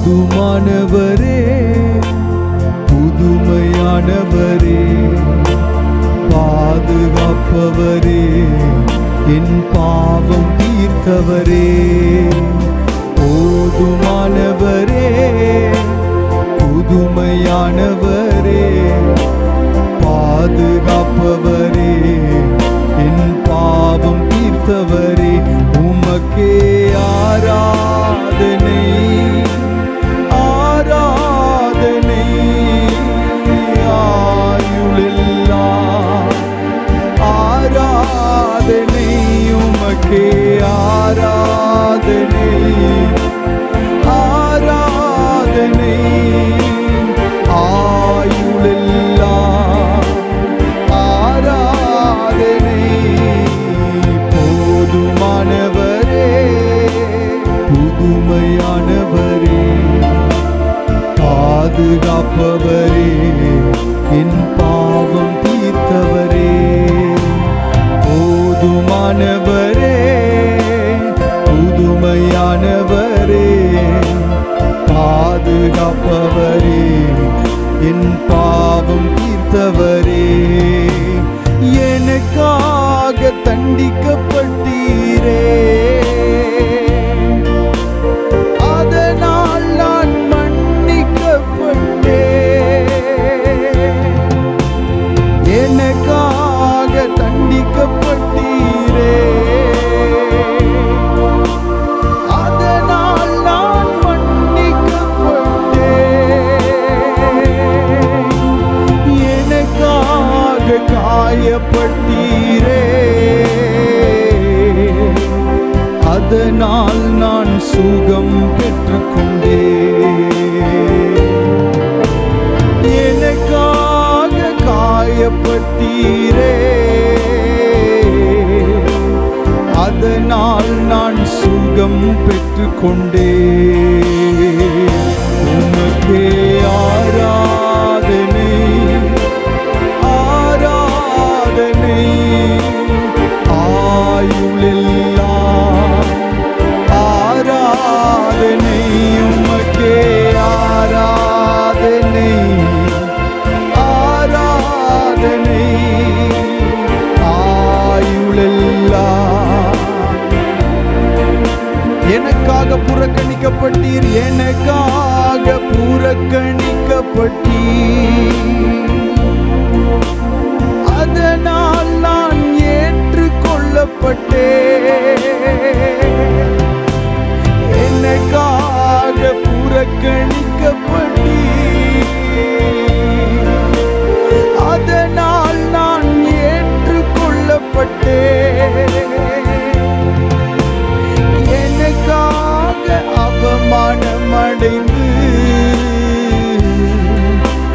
போதுமானவரே, புதுமையானவரே, பாதுகாப்பவரே, என் பாவம் தீர்த்தவரே. போதுமானவரே, புதுமையானவரே, பாதுகாப்பவரே, என் பாவம் தீர்த்தவரே. உமக்கே ஆராதனை, ஆராதனை, ஆயுளெல்லாம் ஆராதனை. உமக்கே ஆராதனை, ஆராதனை, ஆயுளெல்லாம் ஆராதனை. போதுமானவரே, புதுமையானவரே, பாதுகாப்பவரே, என் பாவம் தீர்த்தவரே. போதுமானவரே, புதுமையானவரே, பாதுகாப்பவரே, என் பாவம் தீர்த்தவரே. எனக்காக தண்டிக்கப்பட்டீரே, அதனால் நான் மன்னிக்கப்பட்டேன். எனக்காக தண்டிக்கப்பட்டீரே, அதனால் நான் மன்னிக்கப்பட்டேன். எனக்காக காயப்பட்டீரே, அதனால் நான் சுகம் பெற்றுக்கொண்டேன். எனக்காக காயப்பட்டீரே, அதனால் நான் சுகம் பெற்றுக்கொண்டேன். உமக்கே ஆராதனை, ஆராதனை, ஆயுளெல்லாம் ஆராதனை. உமக்கே ஆராதனை, ஆராதனை, ஆயுளெல்லாம். எனக்காக புறக்கணிக்கப்பட்டீர், எனக்காக புறக்கணிக்கப்பட்டீர், அதனால் நான் ஏற்றுக்கொள்ளப்பட்டேன். எனக்காக புறக்கணிக்கப்பட்டீர், அதனால் நான் ஏற்றுக்கொள்ளப்பட்டேன். எனக்காக அவமானம் அடைந்து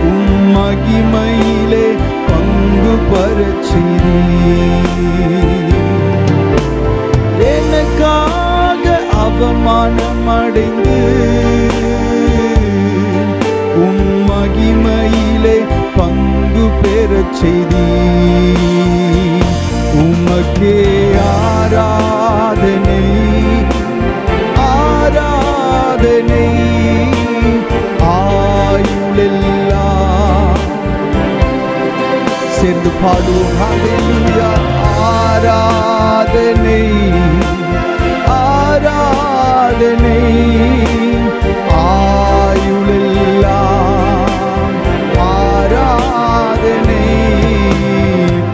உம் மகிமையிலே பங்கு பெறச்செய்தீர். எனக்காக அவமானம் அடைந்து உம் மகிமையிலே பங்கு பெறச்செய்தீர். உமக்கே ஆராதனை, ஆராதனை, ஆயுளெல்லாம். சேர்ந்து பாடுவோம். ஹல்லேலூயா. ஆராதனை, ஆராதனை, ஆயுளெல்லாம் ஆராதனை.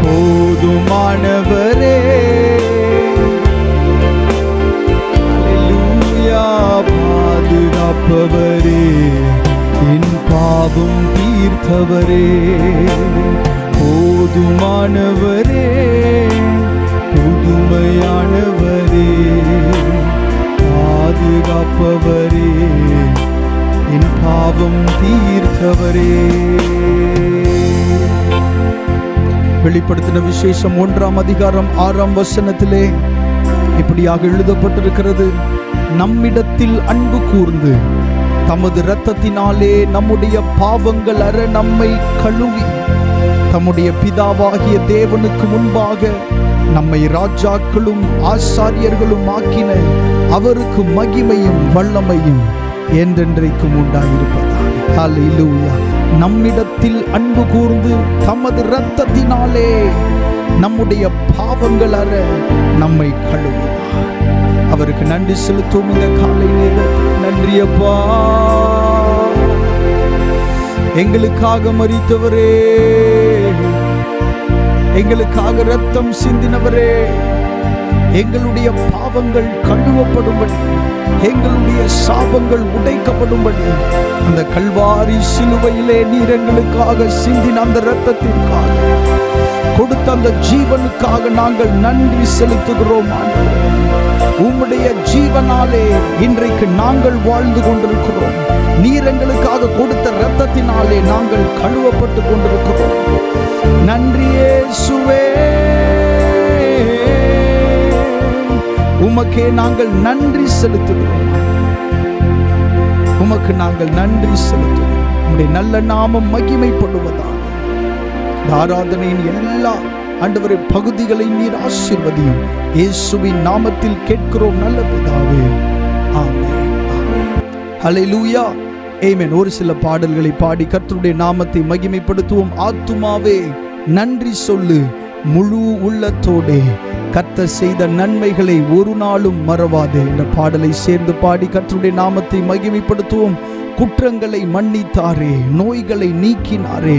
போதுமானவரே, ஹல்லேலூயா, பாதுகாப்பவரே, என் பாவம் தீர்த்தவரே. போதுமானவரே, புதுமையானவரே, பாதுகாப்பவரே, என் பாவம் தீர்த்தவரே. வெளிப்படுத்தின விசேஷம் 1ஆம் அதிகாரம் 6ஆம் வசனத்திலே இப்படியாக எழுதப்பட்டிருக்கிறது. நம்மிடத்தில் அன்பு கூர்ந்து தமது இரத்தத்தினாலே நம்முடைய பாவங்கள் அற நம்மை கழுவி தம்முடைய பிதாவாகிய தேவனுக்கு முன்பாக நம்மை ராஜாக்களும் ஆசாரியர்களும் ஆக்கின அவருக்கு மகிமையும் வல்லமையும் என்றென்றைக்கும் உண்டாயிருப்பதாக. ஹல்லேலூயா. நம்மிடத்தில் அன்பு கூர்ந்து தமது இரத்தத்தினாலே நம்முடைய பாவங்கள் அற நம்மை கழுவினார். அவருக்கு நன்றி செலுத்தும் இந்த காலை நேரத்தில். நன்றி அப்பா. எங்களுக்காக மரித்தவரே, எங்களுக்காக இரத்தம் சிந்தினவரே, எங்களுடைய பாவங்கள் கழுவப்படும்படி, எங்களுடைய சாபங்கள் உடைக்கப்படும்படி அந்த கல்வாரி சிலுவையிலே நீர் எங்களுக்காக சிந்தின அந்த இரத்தத்திற்காக, கொடுத்த அந்த ஜீவனுக்காக நாங்கள் நன்றி செலுத்துகிறோம். உம்முடைய ஜீவனாலே இன்றைக்கு நாங்கள் வாழ்ந்து கொண்டிருக்கிறோம். நீர் எங்களுக்காக கொடுத்த இரத்தத்தினாலே நாங்கள் கழுவப்பட்டு கொண்டிருக்கிறோம். நன்றி இயேசுவே. உமக்கே நாங்கள் நன்றி செலுத்துகிறோம். உமக்கு நாங்கள் நன்றி செலுத்துகிறோம். உம்முடைய நல்ல நாமம் மகிமைப்படுவதாக. ஆராதனையின் எல்லா ஆண்டவரே பகுதிகளை நீர் ஆசீர்வதியும். இயேசுவின் நாமத்தில் கேட்கிறோம் நல்ல பிதாவே. ஆமென். ஹல்லேலூயா. ஆமென். ஒரு சில பாடல்களை பாடி கர்த்தருடைய நாமத்தை மகிமைப்படுத்துவோம். ஆத்துமாவே நன்றி சொல்லு முழு உள்ளத்தோடே, கர்த்தர் செய்த நன்மைகளை ஒரு நாளும் மறவாதே என்ற பாடலை சேர்ந்து பாடி கர்த்தருடைய நாமத்தை மகிமைப்படுத்துவோம். குற்றங்களை மன்னித்தாரே, நோய்களை நீக்கினாரே,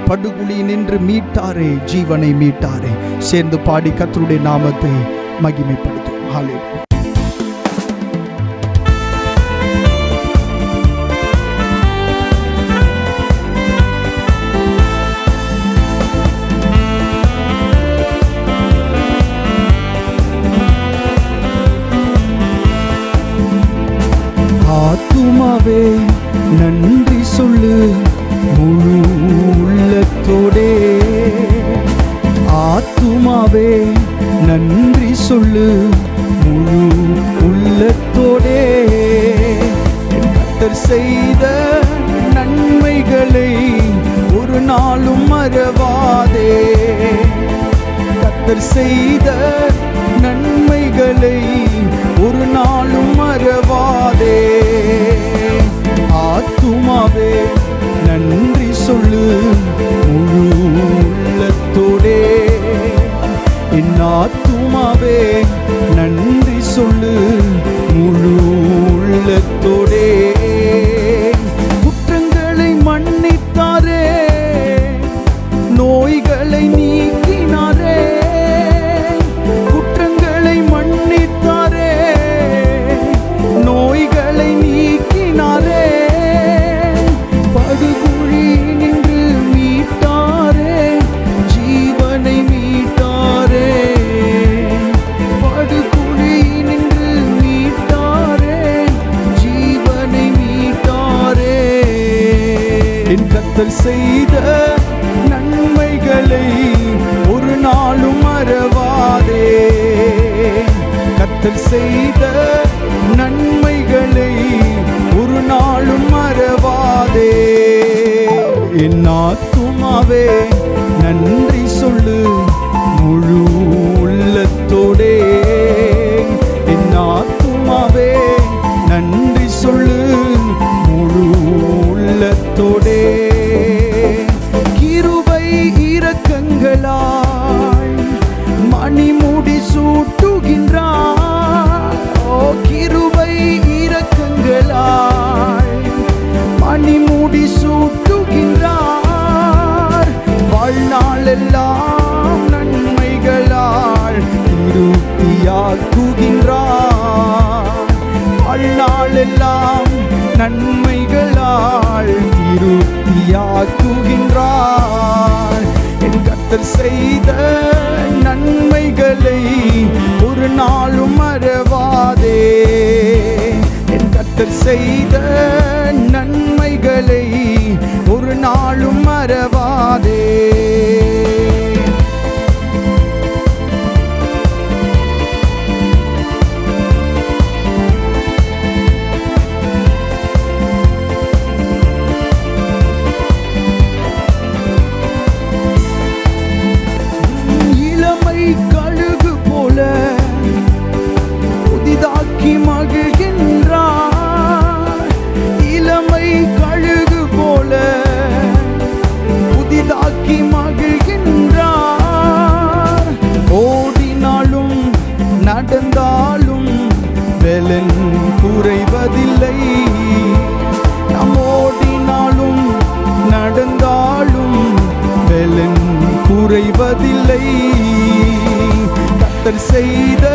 படுகுழி நின்று மீட்டாரே, ஜீவனை மீட்டாரே. சேர்ந்து பாடி கர்த்தருடைய நாமத்தை மகிமைப்படுத்துவோம். ஹல்லேலூயா. ஆத்துமாவே நன்றி சொல்லு முழு உள்ளத்தோடே, ஆத்துமாவே நன்றி சொல்லு முழு உள்ளத்தோடே, கர்த்தர் செய்த நன்மைகளை ஒரு நாளும் மறவாதே, கர்த்தர் செய்த நன்மைகளை ஒரு நாளும் மறவாதே. ஆத்துமாவே நன்றி சொல்லு முழு உள்ளத்தோடே, என் ஆத்துமாவே நன்றி சொல்லு முழு உள்ளத்தோடே. குற்றங்களை மன்னித்தாரே, நோய்களை நீக்கினாரே, குற்றங்களை மன்னித்தாரே, நோய்களை நீக்கினாரே, படுகுழி நின்று மீட்டாரே, ஜீவனை மீட்டாரே, படுகுழி நின்று மீட்டாரே, ஜீவனை மீட்டாரே. என் கர்த்தர் செய்த நன்மைகளை ஒரு நாளும் மறவாதே, கர்த்தர் செய்த நன்மைகளை ஒரு நாளும் மறவாதே. என் ஆத்துமாவே நன்றி சொல்லு முழு உள்ளத்தோடே, என் ஆத்துமாவே நன்றி சொல்லு முழு உள்ளத்தோடே. கிருபை இரக்கங்களாய் மணிமுடி சூட்டுகின்றார், ஓ கிருபை இரக்கங்களாய் மணிமுடி சூட்டுகின்றார், வாழ்நாளெல்லாம் நன்மைகளால் திருப்தியாக்குகின்றார், வாழ்நாளெல்லாம் நன்மைகளால் திருப்தியாக்குகின்றார். என் கர்த்தர் செய்த நன்மைகளை ஒரு நாளும் மறவாதே, என் கர்த்தர் செய்த நன்மைகளை ஒரு நாளும் மறவாதே. கழுகு போல புதிதாக்கி மகிழ்கின்றார், பலன் குறைவதில்லை. நாம் ஓடினாலும் நடந்தாலும் பலன் குறைவதில்லை. கர்த்தர் செய்த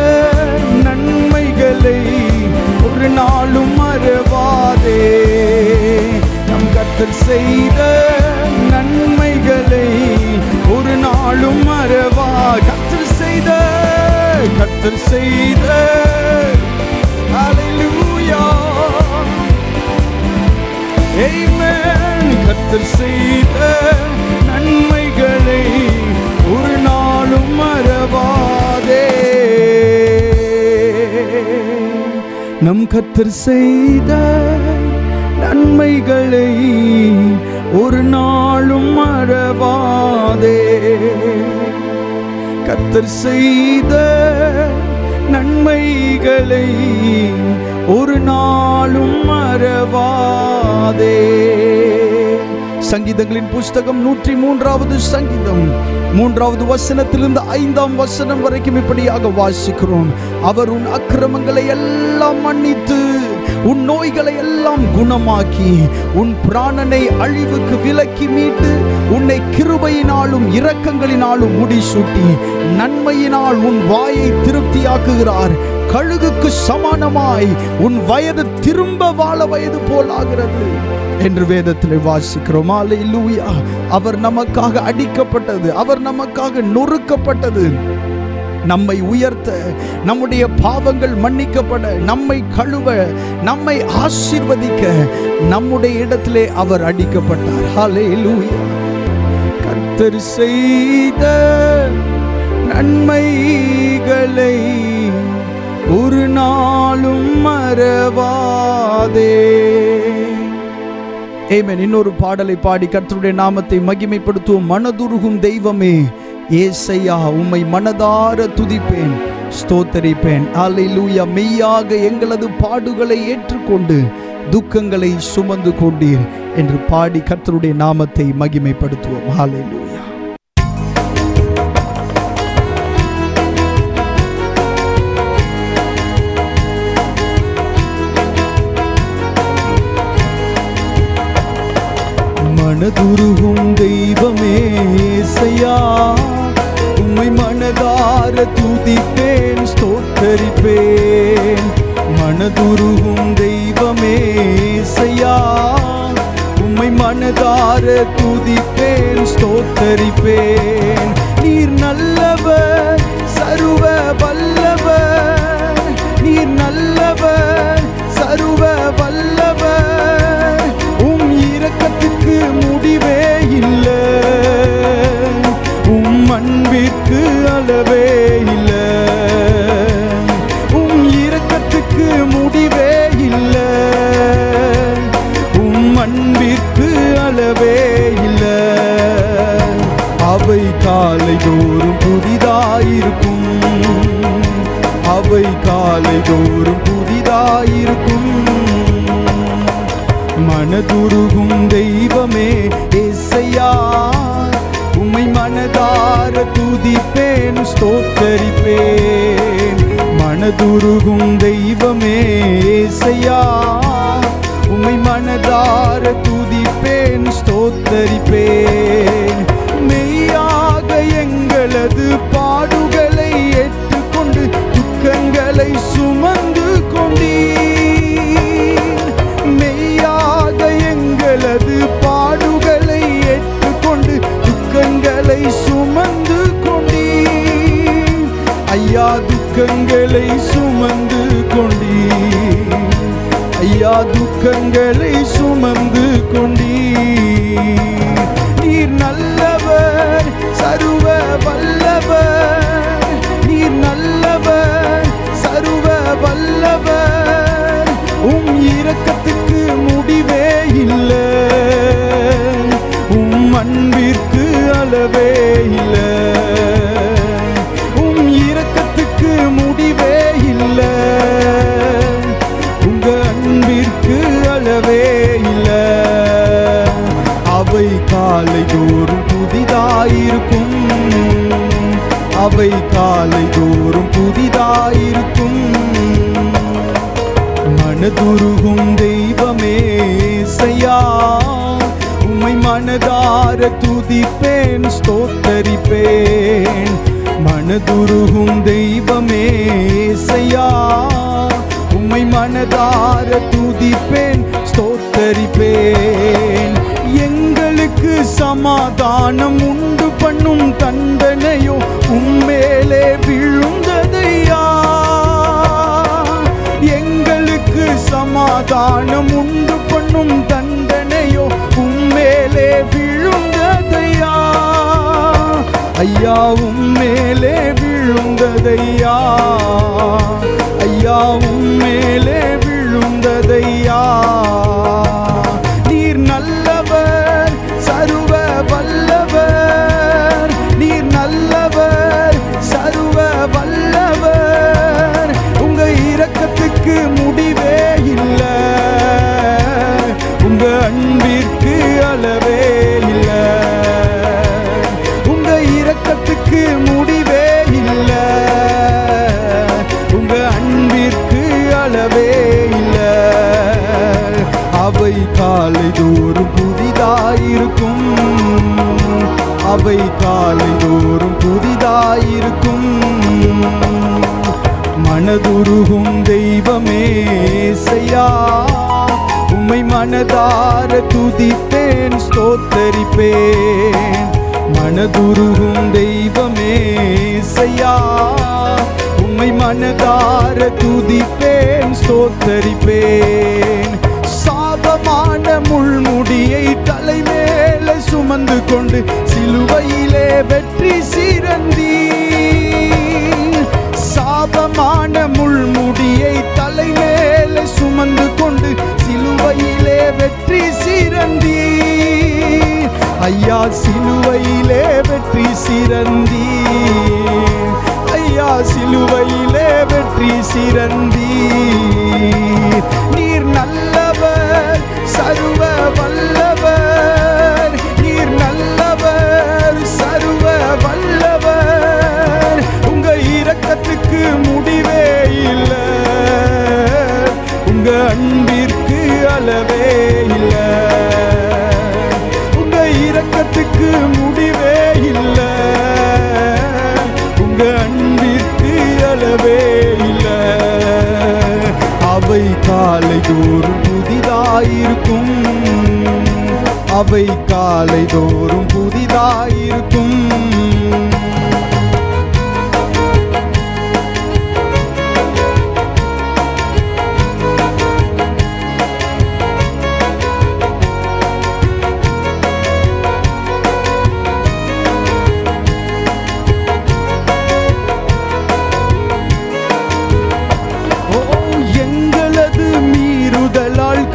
நன்மைகளை ஒரு நாளும் மறவாதே. நம் கர்த்தர் செய்த நன்மைகளை ஒரு நாளும் மறவா. கர்த்தர் செய்த ஹல்லேலூயா ஆமென். கர்த்தர் செய்த நன்மைகளை ஒரு நாளும் மறவாதே. நம் கர்த்தர் செய்த நன்மைகளை ஒரு நாளும் மறவாதே. கர்த்தர் செய்த நன்மைகளை ஒரு நாளும் மறவாதே. சங்கீதங்களின் புஸ்தகம் 103வது சங்கீதம் 3வது வசனத்திலிருந்து 5ஆம் வசனம் வரைக்கும் இப்படியாக வாசிக்கிறோம். அவர் உன் அக்கிரமங்களை எல்லாம் மன்னித்து உன் நோய்களை எல்லாம் குணமாக்கி உன் பிராணனை அழிவுக்கு விலக்கி மீட்டு உன்னை கிருபையினாலும் இரக்கங்களினாலும் முடிசூட்டி நன்மையினால் உன் வாயை திருப்தியாக்குகிறார். கழுகுக்கு சமானமாய் உன் வயது திரும்ப வாழ வயது போல் ஆகிறது என்று வேதத்தில் வாசிக்கிறோம். அல்லேலூயா. அவர் நமக்காக அடிக்கப்பட்டது, அவர் நமக்காக நொறுக்கப்பட்டது, நம்மை உயர்த்த, நம்முடைய பாவங்கள் மன்னிக்கப்பட, நம்மை கழுவ, நம்மை ஆசீர்வதிக்க நம்முடைய இடத்திலே அவர் அடிக்கப்பட்டார். அல்லேலூயா. கர்த்தர் செய்த நன்மைகளை ஒரு நாளும் மறவாதே. ஆமென். இன்னொரு பாடலை பாடி கர்த்தருடைய நாமத்தை மகிமைப்படுத்துவோம். மனதுருகும் தெய்வமே ஏசையா, உம்மை மனதார துதிப்பேன், ஸ்தோத்தரிப்பேன். அல்லேலூயா. மெய்யாக எங்களது பாடுகளை ஏற்றுக்கொண்டு துக்கங்களை சுமந்து கொண்டீர் என்று பாடி கர்த்தருடைய நாமத்தை மகிமைப்படுத்துவோம். அல்லேலூயா. மனதுருகும் தெய்வமே ஏசையா, உம்மை மனதார துதிப்பேன், ஸ்தோத்தரிப்பேன். மனதுருகும் தெய்வமே ஏசையா, உம்மை மனதார துதிப்பேன், ஸ்தோத்தரிப்பேன். நீர் நல்லவர், சர்வ வல்லவர், நீர் நல்லவர், சர்வ வல்லவர். உம் இரக்கத்துக்கு முடிவே இல்லை, உம் அன்பிற்கு அளவே இல்லை. உம் இரக்கத்துக்கு முடிவே இல்லை, உம் அன்பிற்கு அளவே இல்லை. அவை காலை தோறும் புதிதாயிருக்கும், அவை காலை தோறும் புதிதாயிருக்கும். மனதுருகும் தெய்வமே ஏசையா, உம்மை மனதார துதிப்பேன், ஸ்தோத்தரிப்பேன். மனதுருகும் தெய்வமே ஏசையா, உம்மை மனதார துதிப்பேன், ஸ்தோத்தரிப்பேன். மெய்யாக எங்களது பாடுகளை ஏற்றுக்கொண்டு துக்கங்களை சுமந்து கொண்டீர். மெய்யாக எங்களது பாடுகளை ஏற்றுக்கொண்டு துக்கங்களை சுமந்து கொண்டீர். ஐயா, துக்கங்களை சுமந்து கொண்டீர், ஐயா, துக்கங்களை சுமந்து கொண்டீர். நீர் நல்லவர், சர்வ வல்லவர், நீர் நல்லவர், சர்வ வல்லவர். உம் இரக்கத்துக்கு முடிவே இல்லை, உம் அன்பிற்கு அளவே இல்லை. உம் இரக்கத்துக்கு முடிவே இல்லை, உங்க அன்பிற்கு அளவே இல்லை. அவை காலை தோறும் புதிதாயிருக்கும், அவை காலை தோறும் புதிதாயிருக்கும். மனதுருகும் தெய்வமே இயேசையா, உம்மை மனதார துதிப்பேன் ஸ்தோத்தரிப்பேன். மனதுருகும் தெய்வமே இயேசையா, உம்மை மனதார துதிப்பேன் ஸ்தோத்தரிப்பேன். எங்களுக்கு சமாதானம் உண்டு பண்ணும் தண்டனையோ உம்மேலே விழுந்ததையா. எங்களுக்கு சமாதானம் உண்டு பண்ணும் தண்டனையோ உம்மேலே விழுந்ததையா. ஐயா உம்மேலே விழுந்ததையா, ஐயா உம்மேலே விழுந்ததையா. நீர் நல்லவர், சர்வ வல்லவர், நீர் நல்லவர், சர்வ வல்லவர். உங்க இரக்கத்துக்கு முடிவே இல்லை, உங்க அன்பிற்கு அளவே இல்லை. உங்க இரக்கத்துக்கு முடிவே இல்லை, உங்க அன்பிற்கு அளவே இல்லை. அவை காலை தோறும் புதிதாயிருக்கும், அவை காலை தோறும் புதிதாயிருக்கும். மனதுருகும் தெய்வமே இயேசையா, உம்மை மனதார துதிப்பேன் ஸ்தோத்தரிப்பேன். மனதுருகும் தெய்வமே இயேசையா, உம்மை மனதார துதிப்பேன் ஸ்தோத்தரிப்பேன். சாபமான முள்முடியை தலைமேல சுமந்து கொண்டு சிலுவையிலே வெற்றி சிறந்தீர். சாபமான முள்முடியை தலைமேல சுமந்து கொண்டு சிலுவையிலே வெற்றி சிறந்தீர். ஐயா சிலுவையிலே வெற்றி சிறந்தீர், ஐயா சிலுவையிலே வெற்றி சிறந்தீர். நீர் நல்லவர், சர்வ வல்லவர், நீர் நல்லவர், சர்வ வல்லவர். உங்க இரக்கத்துக்கு முடிவே இல்லை, உங்க அன்பிற்கு அளவே இல்லை. உங்க இரக்கத்துக்கு முடிவே இல்லை, உங்க அன்பிற்கு அளவே இல்லை. அவை காலை தோறும் புதிதாயிருக்கும், அவை காலை தோறும் புதிதாயிருக்கும்.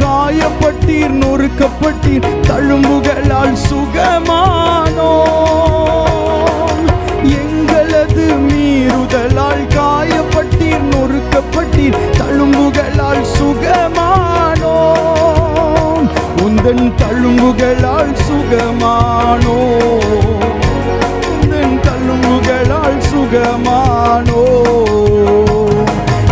காயப்பட்டீர், நொறுக்கப்பட்டீர், தழும்புகளால் சுகமானோம். எங்களது மீறுதலால் காயப்பட்டீர், நொறுக்கப்பட்டீர், தழும்புகளால் சுகமானோம். உந்தன் தழும்புகளால் சுகமானோம், உந்தன் தழும்புகளால் சுகமானோம்.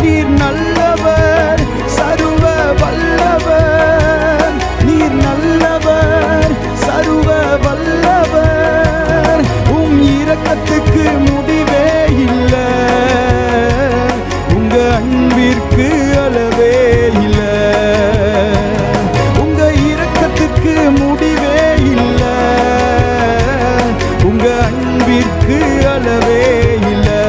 நீர் நல்லவர், சர்வ வல்லவர், நீர் நல்லவர், சர்வ வல்லவர். உம் இரக்கத்துக்கு முடிவே இல்லை, உங்க அன்பிற்கு அளவே இல்லை. உங்க இரக்கத்துக்கு முடிவே இல்லை, உங்க அன்பிற்கு அளவே இல்லை.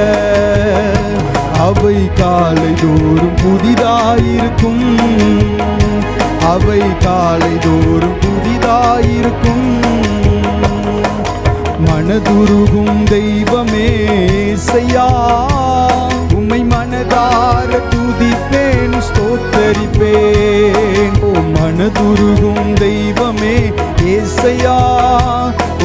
அவை காலை தோறும் புதிதாயிருக்கும், அவை காலை தோறும் புதிதாயிருக்கும். மனதுருகும் தெய்வமே இயேசையா, உம்மை மனதார துதிப்பேன் ஸ்தோத்தரிப்பேன். ஓ மனதுருகும் தெய்வமே இயேசையா,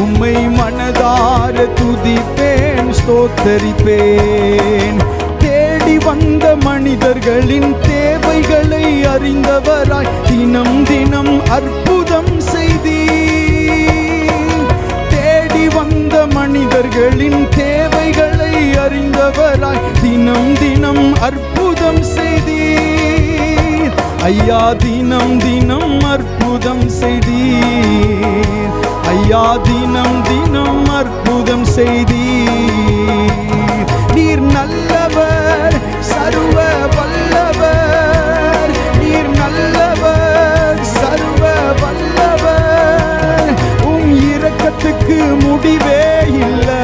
உம்மை மனதார துதிப்பேன் ஸ்தோத்தரிப்பேன். தேடி வந்த மனிதர்களின் தேவைகளை அறிந்தவராய் தினம் தினம் அற்புதம் செய்தீர். தேடி வந்த மனிதர்களின் தேவைகளை அறிந்தவராய் தினம் தினம் அற்புதம் செய்தீர். ஐயா தினம் தினம் அற்புதம் செய்தீர், ஐயா தினம் தினம் அற்புதம் செய்தீர். நீர் நல்லவர், சர்வ வல்லவர், நீர் நல்லவர், சர்வ வல்லவர். உம் இரக்கத்துக்கு முடிவே இல்லை,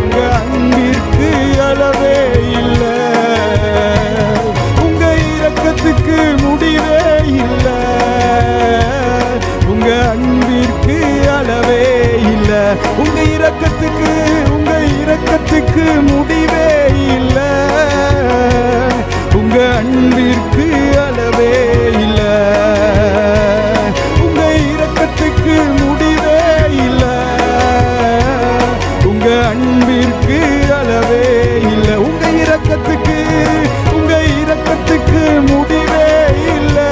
உங்க அன்பிற்கு அளவே இல்லை, உங்க இரக்கத்துக்கு முடிவே இல்லை, உங்க அன்பிற்கு அளவே இல்லை, உங்க இரக்கத்துக்கு முடிவே இல்லை, உங்க அன்பிற்கு அளவே இல்லை, உங்க இரக்கத்துக்கு முடிவே இல்லை, உங்க அன்பிற்கு அளவே இல்லை, உங்க இரக்கத்துக்கு முடிவே இல்லை,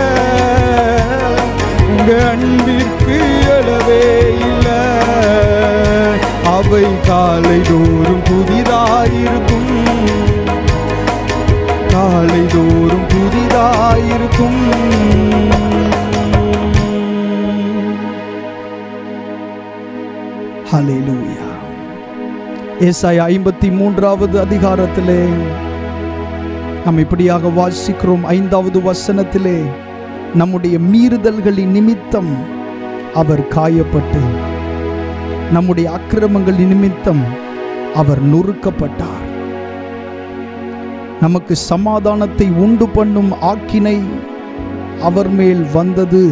உங்க அன்பிற்கு அளவே இல்லை. அவை காலை தோறும் புதிதாயிருக்கும், காலை தோறும் புதிதாயிருக்கும். ஹல்லேலூயா. ஏசாயா 53வது அதிகாரத்திலே நாம் இப்படியாக வாசிக்கிறோம். 5வது வசனத்திலே, நம்முடைய மீறுதல்களின் நிமித்தம் அவர் காயப்பட்டு, நம்முடைய அக்கிரமங்களின் நிமித்தம் அவர் நொறுக்கப்பட்டார். நமக்கு சமாதானத்தை உண்டு பண்ணும் ஆக்கினை அவர் மேல் வந்தது,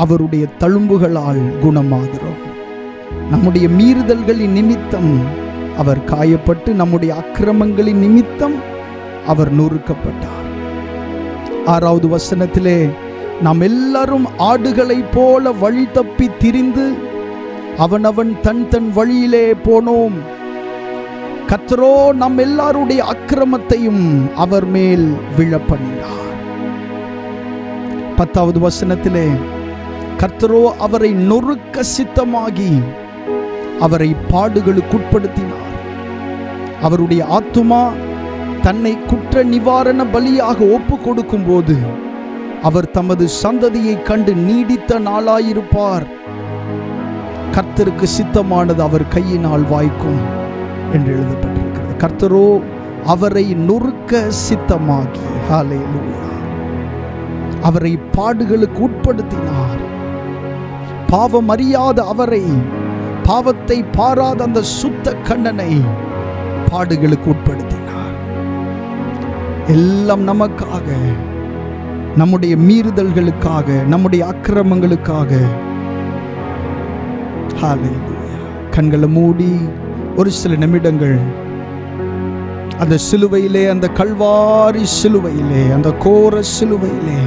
அவருடைய தழும்புகளால் குணமாகிறோம். நம்முடைய மீறுதல்களின் நிமித்தம் அவர் காயப்பட்டு, நம்முடைய அக்கிரமங்களின் நிமித்தம் அவர் நொறுக்கப்பட்டார். 6வது வசனத்திலே, நாம் எல்லாரும் ஆடுகளைப் போல வழி தப்பி திரிந்து அவனவன் தன் தன் வழியிலே போனோம், கர்த்தரோ நம் எல்லாருடைய அக்கிரமத்தையும் அவர் மேல் விழப்பண்ணினார். 10வது வசனத்திலே, கர்த்தரோ அவரை நொறுக்க சித்தமாகி அவரை பாடுகளுக்குட்படுத்தினார். அவருடைய ஆத்துமா தன்னை குற்ற நிவாரண பலியாக ஒப்பு கொடுக்கும் போது அவர் தமது சந்ததியை கண்டு நீடித்த நாளாயிருப்பார். கர்த்தருக்கு சித்தமானது அவர் கையினால் வாய்க்கும் என்று எழுதப்பட்டிருக்கிறது. கர்த்தரோ அவரை நொறுக்க சித்தமாகி, ஹல்லேலூயா, அவரை பாடுகளுக்கு உட்படுத்தினார். பாவம் அறியாத அவரை, பாவத்தை பாராத அந்த சுத்த கண்ணனை பாடுகளுக்கு உட்படுத்தினார். எல்லாம் நமக்காக, நம்முடைய மீறுதல்களுக்காக, நம்முடைய அக்கிரமங்களுக்காக. ஹல்லேலூயா. கண்களை மூடி ஒரு சில நிமிடங்கள் அந்த சிலுவையிலே, அந்த கல்வாரி சிலுவையிலே, அந்த கோர சிலுவையிலே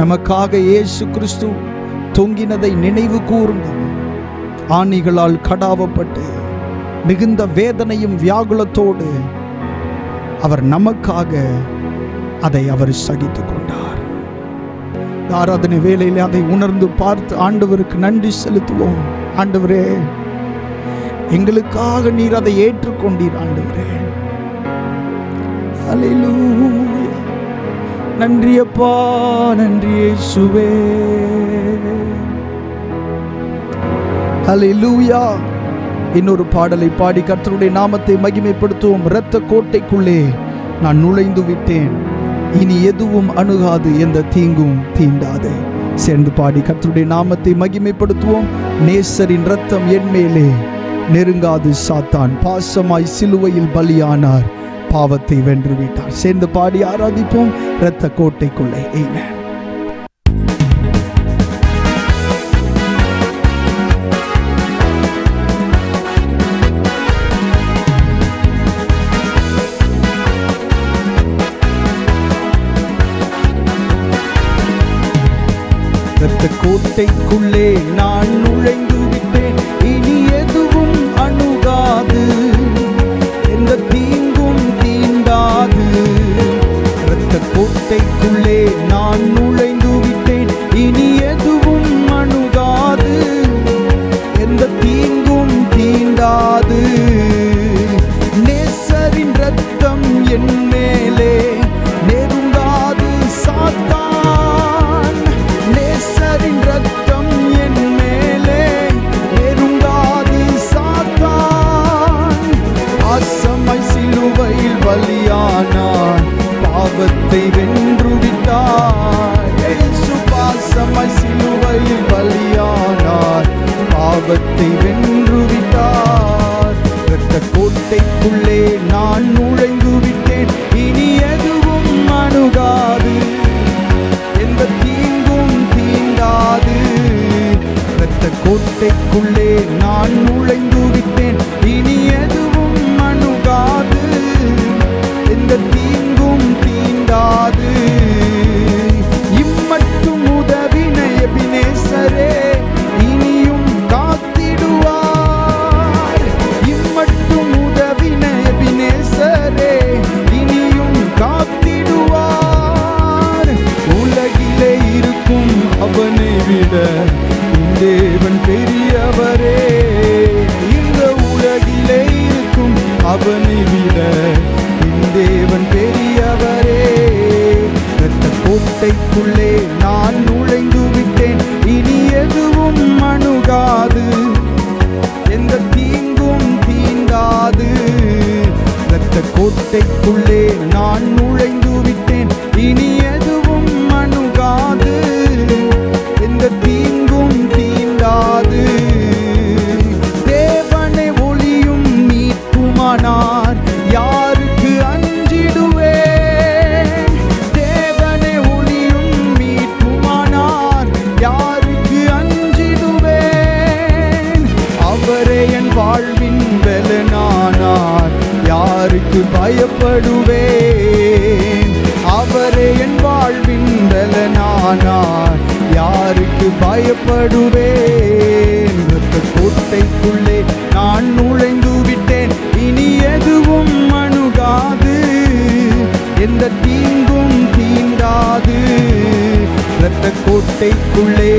நமக்காக இயேசு கிறிஸ்து தொங்கினதை நினைவு கூர்ந்து, ஆணிகளால் கடாவப்பட்டு மிகுந்த வேதனையும் வியாகுலத்தோடு அவர் நமக்காக அதை அவர் சகித்துக் கொண்டார். ஆராதனை வேளையிலே அதை உணர்ந்து பார்த்து ஆண்டவருக்கு நன்றி செலுத்துவோம். ஆண்டவரே, எங்களுக்காக நீர் அதை ஏற்றுக்கொண்டீர். ஆண்டவரே, ஹல்லேலூயா. நன்றி அப்பா, நன்றி இயேசுவே. ஹல்லேலூயா. இன்னொரு பாடலை பாடி கர்த்தருடைய நாமத்தை மகிமைப்படுத்துவோம். இரத்த கோட்டைக்குள்ளே நான் நுழைந்து விட்டேன், இனி எதுவும் அணுகாது, எந்த தீங்கும் தீண்டாது. சேர்ந்து பாடி கர்த்தருடைய நாமத்தை மகிமைப்படுத்துவோம். நேசரின் இரத்தம் என் மேலே நெருங்காது, சாத்தான் பாசமாய் சிலுவையில் பலியானார், பாவத்தை வென்று விட்டார். சேர்ந்து பாடி ஆராதிப்போம். இரத்த கோட்டைக்குள்ளே. ஆமென். இரத்த கோட்டைக்குள்ளே நான் நுழைந்து விட்டேன், இனி எதுவும் அணுகாது, எந்த தீங்கும் தீண்டாது. இரத்த கோட்டைக்குள்ளே நான் நுழைந்து விட்டேன், இனி எதுவும் அணுகாது, எந்த தீங்கும் தீண்டாது. நேசரின் இரத்தம் என் மேலே நெருங்காது, பாவத்தை வென்று விட்டார். இயேசு பாசமாய் சிலுவையில் பலியானார், பாவத்தை வென்று விட்டார். இரத்த கோட்டைக்குள்ளே நான் நுழைந்து விட்டேன், இனி எதுவும் அணுகாது, எந்த தீங்கும் தீண்டாது. இரத்த கோட்டைக்குள்ளே நான் நுழைந்து விட்டேன், இனி எதுவும் அணுகாது, எந்த தீங்கும் தீண்டாது. இம்மட்டும் உதவின எபினேசரே இனியும் காத்திடுவார். இம்மட்டும் உதவின எபினேசரே இனியும் காத்திடுவார். உலகிலே இருக்கும் அவனை விட தேவன் பெரியவரே. இந்த உலகிலே இருக்கும் அவனை விட தேவன் பெரியவரே. இரத்த கோட்டைக்குள்ளே நான் நுழைந்து விட்டேன், இனி எதுவும் அணுகாது, எந்த தீங்கும் தீண்டாது. இரத்த கோட்டைக்குள்ளே நான் நுழைந்து விட்டேன், இனி எதுவும் அணுகாது, எந்த தீங்கும் தீண்டாது. தேவனை ஒளியும் மீட்புமானார், யாருக்கு அஞ்சிடுவேன்? தேவனை ஒளியும் மீட்புமானார், யாருக்கு அஞ்சிடுவேன்? அவரே என் வாழ்வின் பலனானார், யாருக்கு பயப்படுவேன்? அவரே என் வாழ்வின் பலனானார், யாருக்கு பயப்படுவேன்? இரத்த கோட்டைக்குள்ளே நான் நுழைந்து விட்டேன், இனி எதுவும் அணுகாது, எந்த தீங்கும் தீண்டாது. இரத்த கோட்டைக்குள்ளே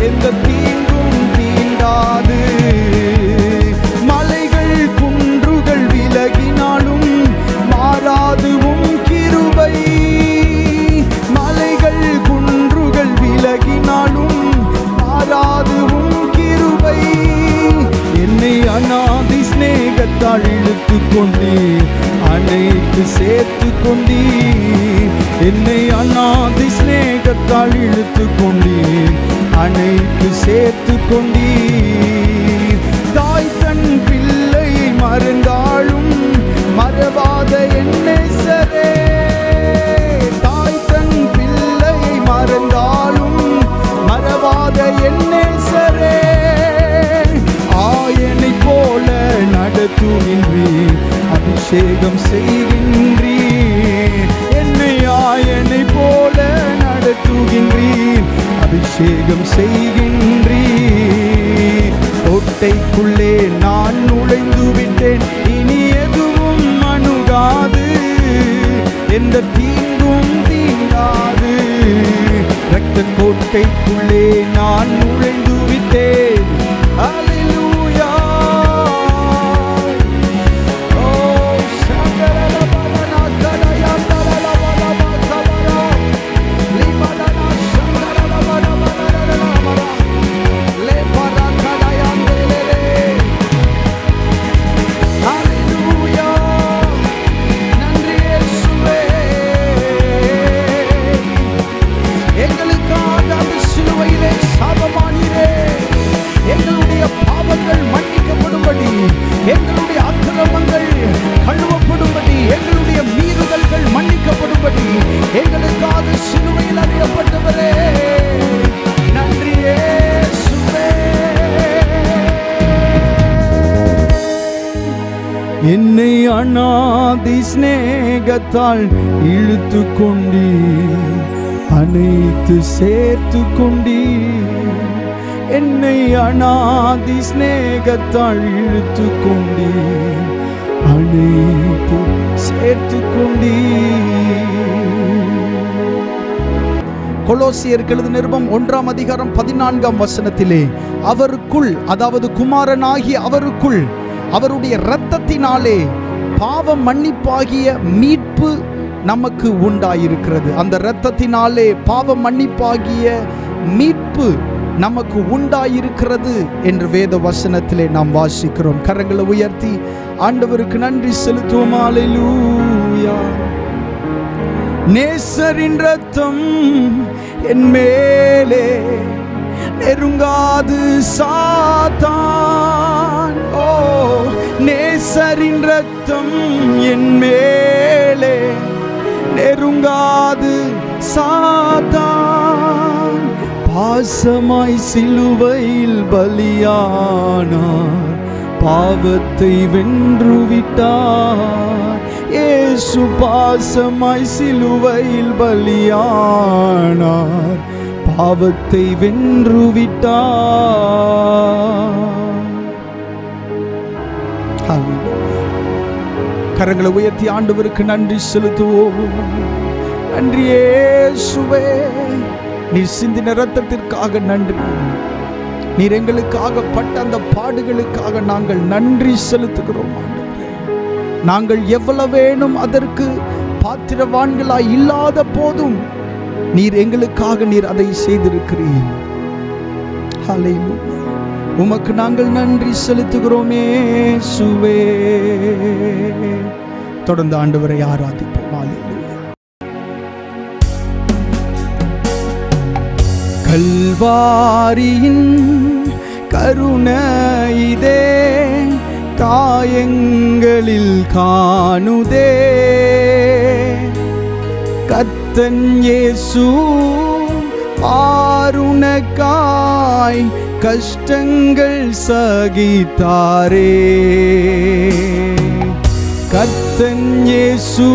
எந்த தீங்கும் தீண்டாது. மலைகள் குன்றுகள் விலகினாலும் மாறாதுவும் கிருபை. மலைகள் குன்றுகள் விலகினாலும் மாறாதுவும் கிருபை. என்னை அநாதி ஸ்நேகத்தால் இழுத்து கொண்டே அனைத்து சேர்த்து கொண்டே. என்னை அநாதி ஸ்நேகத்தால் இழுத்து கொண்டே அனைத்து சேர்த்து கொண்டே. தாய் தன் பிள்ளையை மறந்தாலும் மறவாத என்னேசரே. தாய் தன் பிள்ளையை மறந்தாலும் மறவாத என்னேசரே. ஆயனை போல நடத்துகின்றீர், அபிஷேகம் செய்கின்றீர். என்னை ஆயனை போல நடத்துகின்றீர், அபிஷேகம் செய்கின்றீர். கோட்டைக்குள்ளே நான் நுழைந்து விட்டேன், இனி எதுவும் அணுகாது, எந்த தீங்கும் தீண்டாது. இரத்த கோட்டைக்குள்ளே நான் நுழைந்து விட்டேன். ஹல்லேலூயா. எங்களுடைய அக்கிரமங்கள் கழுவப்படும்படி, எங்களுடைய மீறுதல்கள் மன்னிக்கப்படும்படி எங்களுக்காக சிலுவையில் அறியப்பட்டவரே, நன்றி இயேசுவே. என்னை அநாதி ஸ்நேகத்தால் இழுத்து கொண்டீ, அனைத்து சேர்த்து கொண்டீ. என்னை அநாதி ஸ்நேகத்தால் இழுத்து கொண்டீ, அனைத்து சேர்த்து கொண்டீ. கொலோசியருக்கு எழுதின நிருபம் 1ஆம் அதிகாரம் 14ஆம் வசனத்திலே, அவருக்குள், அதாவது குமாரனாகிய அவருக்குள், அவருடைய இரத்தத்தினாலே பாவ மன்னிப்பாகிய மீட்பு நமக்கு உண்டாயிருக்கிறது. அந்த இரத்தத்தினாலே பாவ மன்னிப்பாகிய மீட்பு நமக்கு உண்டாயிருக்கிறது என்று வேத வசனத்திலே நாம் வாசிக்கிறோம். கரங்களை உயர்த்தி ஆண்டவருக்கு நன்றி செலுத்துவோம். அல்லேலூயா. நேசரின் ரத்தம் என் மேலே நெருங்காது சாத்தான். ஓ, நேசரின் ரத்தம் என் மேலே நெருங்காது சாத்தான். பாசமாய் சிலுவையில் பலியானார், பாவத்தை வென்றுவிட்டார். இயேசு பாசமாய் சிலுவையில் பலியானார், பாவத்தை வென்றுவிட்டார். கரங்களை உயர்த்தி ஆண்டவருக்கு நன்றி செலுத்துவோம். நன்றி இயேசுவே, நீர் சிந்தின இரத்தத்திற்காக நன்றி. நீர் எங்களுக்காக பட்ட அந்த பாடுகளுக்காக நாங்கள் நன்றி செலுத்துகிறோம். ஆண்டவரே, நாங்கள் எவ்வளவேனும் அதற்கு பாத்திரவான்களாய் இல்லாத போதும் நீர் எங்களுக்காக நீர் அதை செய்திருக்கிறீர். ஹல்லேலூயா. உமக்கு நாங்கள் நன்றி செலுத்துகிறோம் இயேசுவே. தொடர்ந்து ஆண்டவரை ஆராதிப்போம். ஹல்லேலூயா. கல்வாரியின் கருணையிதே காயங்களில் காணுதே. கர்த்தன் இயேசு ஆருணக்காய் கஷ்டங்கள் சகித்தாரே. கர்த்தன் இயேசு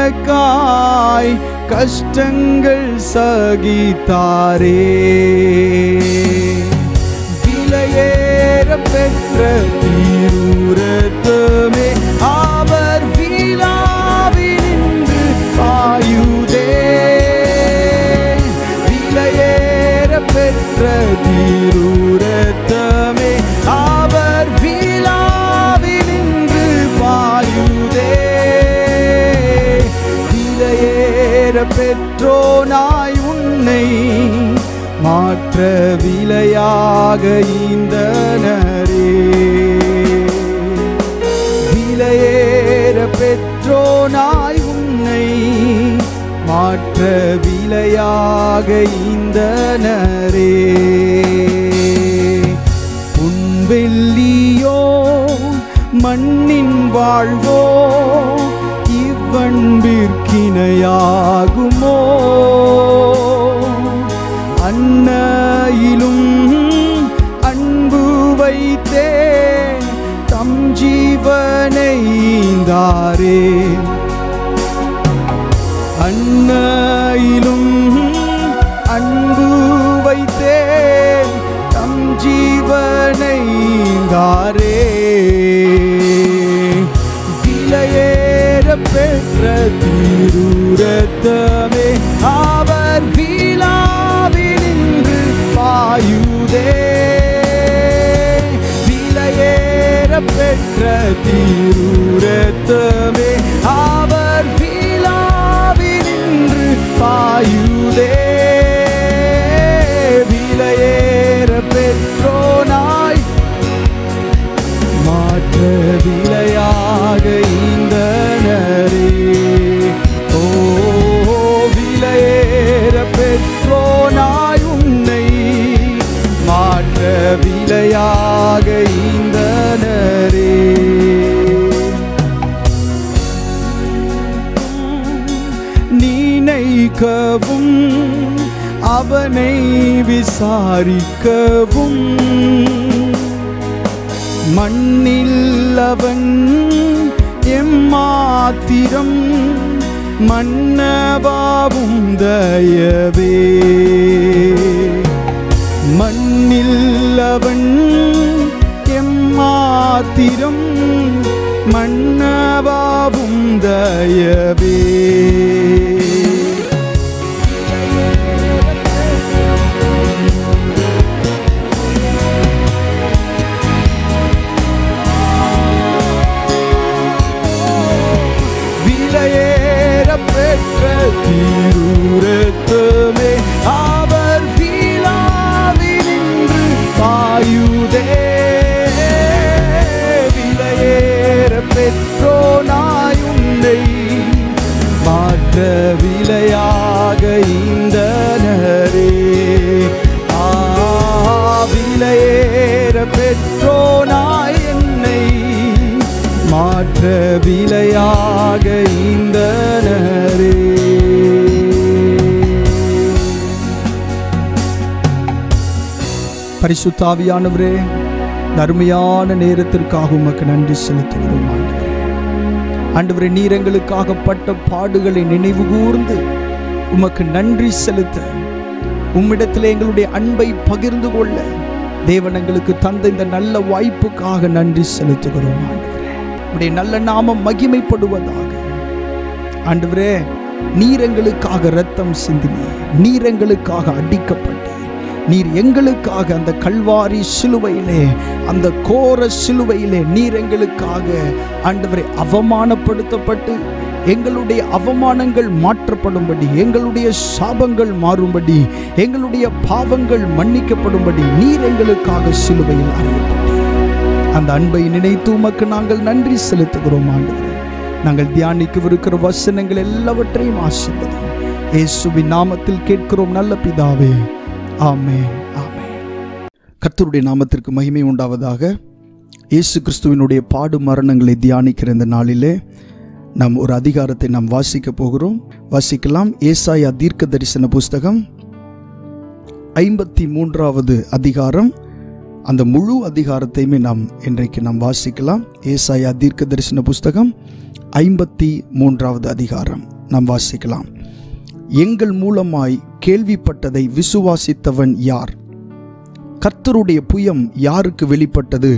ஆருணக்காய் கஷ்டங்கள் சகித்தாரே. விலையேற பெற்ற தீருரத்தமே அவர் விழாவினின்று பாயுதே. விலையேற பெற்ற தீருரத்தமே அவர் விழாவினின்று பாயுதே. விலையேற பெற்றோனாய் உன்னை மாற்ற விலையாக ஈந்தனரே. விலையேற பெற்றோனாய் உன்னை மாற்ற விலையாக ஈந்தனரே. உன் வெள்ளியோ மண்ணின் வாழ்வோ இவ்வன்பிற்கிணையாகுமோ. அன்னையிலும் அன்பு வைத்தே தம் ஜீவனை ஈந்தாரே. அன்னையிலும் அன்பு வைத்தே தம் ஜீவனை ஈந்தாரே. விலையேற பெற்ற தீருரத்தமே அவர் விழாவினின்று பாயுதே. விலையேற பெற்ற தீருரத்தமே அவர் விழாவினின்று பாயுதே. விலையேற பெற்றோனாய் மாற்ற விலையாக ஈந்தனரே. ஓ, விலையேற பெற்றோனாய் உன்னை மாற்ற விலையாக ஈந்தனரே. நினைக்கவும் அவனை விசாரிக்கவும் மண்ணில் அவன் எம்மாத்திரம் மன்னவாவும் தயவே. மண்ணில் அவன் எம்மாத்திரம் மன்னவாவும் தயவே. விலையேற பெற்ற தீருரத்தமே அவர் மாற்ற விலையாக ஈந்தனரே. பரிசுத்த ஆவியானவரே, அருமையான நேரத்திற்காக உமக்கு நன்றி செலுத்துகிறோம். ஆண்டவரே, நீர் எங்களுக்காக பட்ட பாடுகளை நினைவு கூர்ந்து உமக்கு நன்றி செலுத்த, உம்மிடத்தில் எங்களுடைய அன்பை பகிர்ந்து கொள்ள தேவன் எங்களுக்கு தந்த இந்த நல்ல வாய்ப்புக்காக நன்றி செலுத்துகிறோம். ஆண்டவரே, உம்முடைய நல்ல நாமம் மகிமைப்படுவதாக. ஆண்டவரே, நீர் எங்களுக்காக இரத்தம் சிந்தினீர், நீர் எங்களுக்காக அடிக்கப்பட்டீர், நீர் எங்களுக்காக அந்த கல்வாரி சிலுவையிலே, அந்த கோர சிலுவையிலே நீர் எங்களுக்காக ஆண்டவரே அவமானப்படுத்தப்பட்டு, எங்களுடைய அவமானங்கள் மாற்றப்படும்படி, எங்களுடைய சாபங்கள் மாறும்படி, எங்களுடைய பாவங்கள் மன்னிக்கப்படும்படி நீர் எங்களுக்காக சிலுவையில் அறையப்பட்டீர். அந்த அன்பை நினைத்து உமக்கு நாங்கள் நன்றி செலுத்துகிறோம். ஆண்டவரே, நாங்கள் தியானிக்கவிருக்கிற வசனங்கள் எல்லாவற்றையும் ஆசீர்வதியும். இயேசுவின் நாமத்தில் கேட்கிறோம் நல்ல பிதாவே, ஆமென், ஆமென். கர்த்தருடைய நாமத்திற்கு மகிமை உண்டாவதாக. இயேசு கிறிஸ்துவினுடைய பாடு மரணங்களை தியானிக்கிற இந்த நாளிலே நாம் ஒரு அதிகாரத்தை நாம் வாசிக்க போகிறோம். வாசிக்கலாம். ஏசாயா தீர்க்க தரிசன புஸ்தகம் 53வது அதிகாரம். அந்த முழு அதிகாரத்தையுமே நாம் இன்றைக்கு நாம் வாசிக்கலாம். ஏசாயா தீர்க்க தரிசன புஸ்தகம் 53வது அதிகாரம் நாம் வாசிக்கலாம். எங்கள் மூலமாய் கேள்விப்பட்டதை விசுவாசித்தவன் யார்? கர்த்தருடைய புயம் யாருக்கு வெளிப்பட்டது?